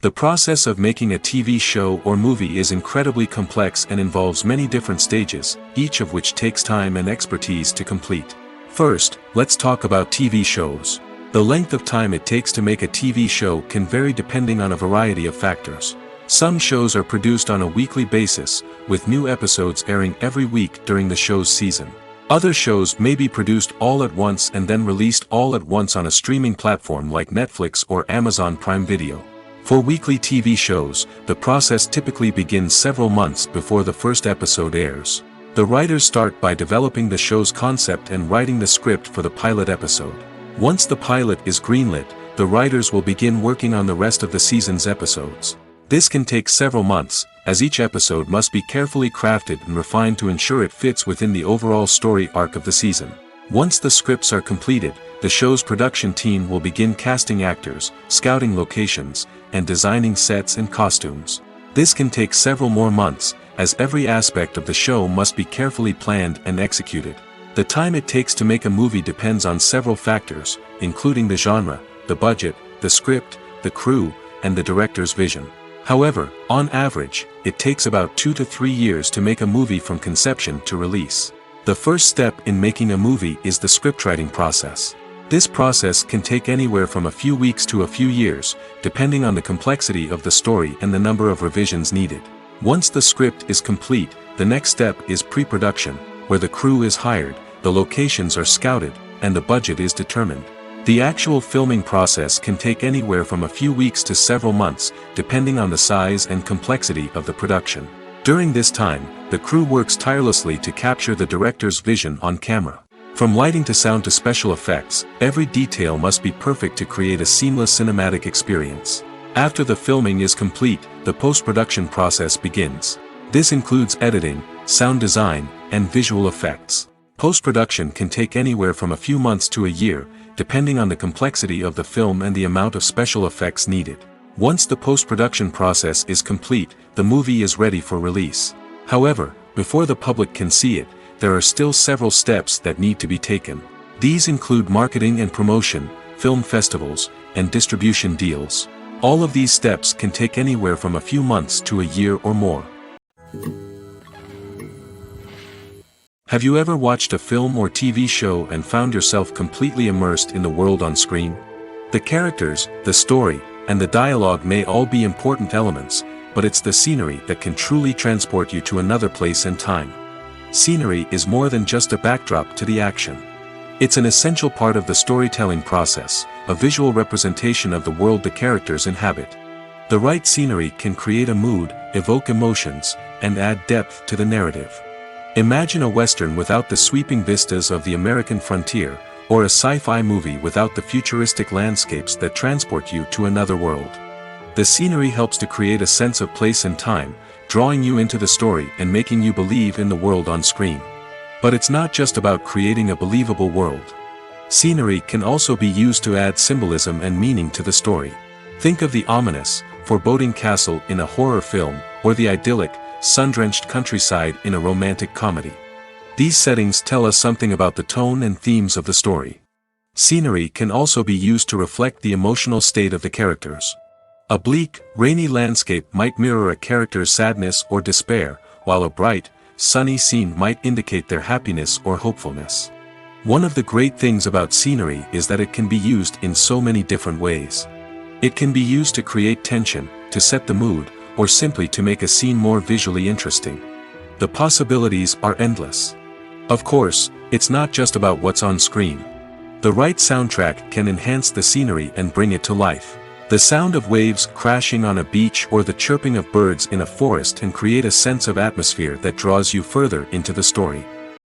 The process of making a TV show or movie is incredibly complex and involves many different stages, each of which takes time and expertise to complete. First, let's talk about TV shows. The length of time it takes to make a TV show can vary depending on a variety of factors. Some shows are produced on a weekly basis, with new episodes airing every week during the show's season. Other shows may be produced all at once and then released all at once on a streaming platform like Netflix or Amazon Prime Video. For weekly TV shows, the process typically begins several months before the first episode airs. The writers start by developing the show's concept and writing the script for the pilot episode. Once the pilot is greenlit, the writers will begin working on the rest of the season's episodes. This can take several months, as each episode must be carefully crafted and refined to ensure it fits within the overall story arc of the season. Once the scripts are completed, the show's production team will begin casting actors, scouting locations, and designing sets and costumes. This can take several more months, as every aspect of the show must be carefully planned and executed. The time it takes to make a movie depends on several factors, including the genre, the budget, the script, the crew, and the director's vision. However, on average, it takes about 2 to 3 years to make a movie from conception to release. The first step in making a movie is the scriptwriting process. This process can take anywhere from a few weeks to a few years, depending on the complexity of the story and the number of revisions needed. Once the script is complete, the next step is pre-production, where the crew is hired, the locations are scouted, and the budget is determined. The actual filming process can take anywhere from a few weeks to several months, depending on the size and complexity of the production. During this time, the crew works tirelessly to capture the director's vision on camera. From lighting to sound to special effects, every detail must be perfect to create a seamless cinematic experience. After the filming is complete, the post-production process begins. This includes editing, sound design, and visual effects. Post-production can take anywhere from a few months to a year, depending on the complexity of the film and the amount of special effects needed. Once the post-production process is complete, the movie is ready for release. However, before the public can see it, there are still several steps that need to be taken. These include marketing and promotion, film festivals, and distribution deals. All of these steps can take anywhere from a few months to a year or more. Have you ever watched a film or TV show and found yourself completely immersed in the world on screen? The characters, the story, and the dialogue may all be important elements, but it's the scenery that can truly transport you to another place and time. Scenery is more than just a backdrop to the action. It's an essential part of the storytelling process, a visual representation of the world the characters inhabit. The right scenery can create a mood, evoke emotions, and add depth to the narrative. Imagine a Western without the sweeping vistas of the American frontier, or a sci-fi movie without the futuristic landscapes that transport you to another world. The scenery helps to create a sense of place and time, drawing you into the story and making you believe in the world on screen. But it's not just about creating a believable world. Scenery can also be used to add symbolism and meaning to the story. Think of the ominous, foreboding castle in a horror film, or the idyllic, sun-drenched countryside in a romantic comedy. These settings tell us something about the tone and themes of the story. Scenery can also be used to reflect the emotional state of the characters. A bleak, rainy landscape might mirror a character's sadness or despair, while a bright, sunny scene might indicate their happiness or hopefulness. One of the great things about scenery is that it can be used in so many different ways. It can be used to create tension, to set the mood, or simply to make a scene more visually interesting. The possibilities are endless. Of course, it's not just about what's on screen. The right soundtrack can enhance the scenery and bring it to life. The sound of waves crashing on a beach or the chirping of birds in a forest can create a sense of atmosphere that draws you further into the story.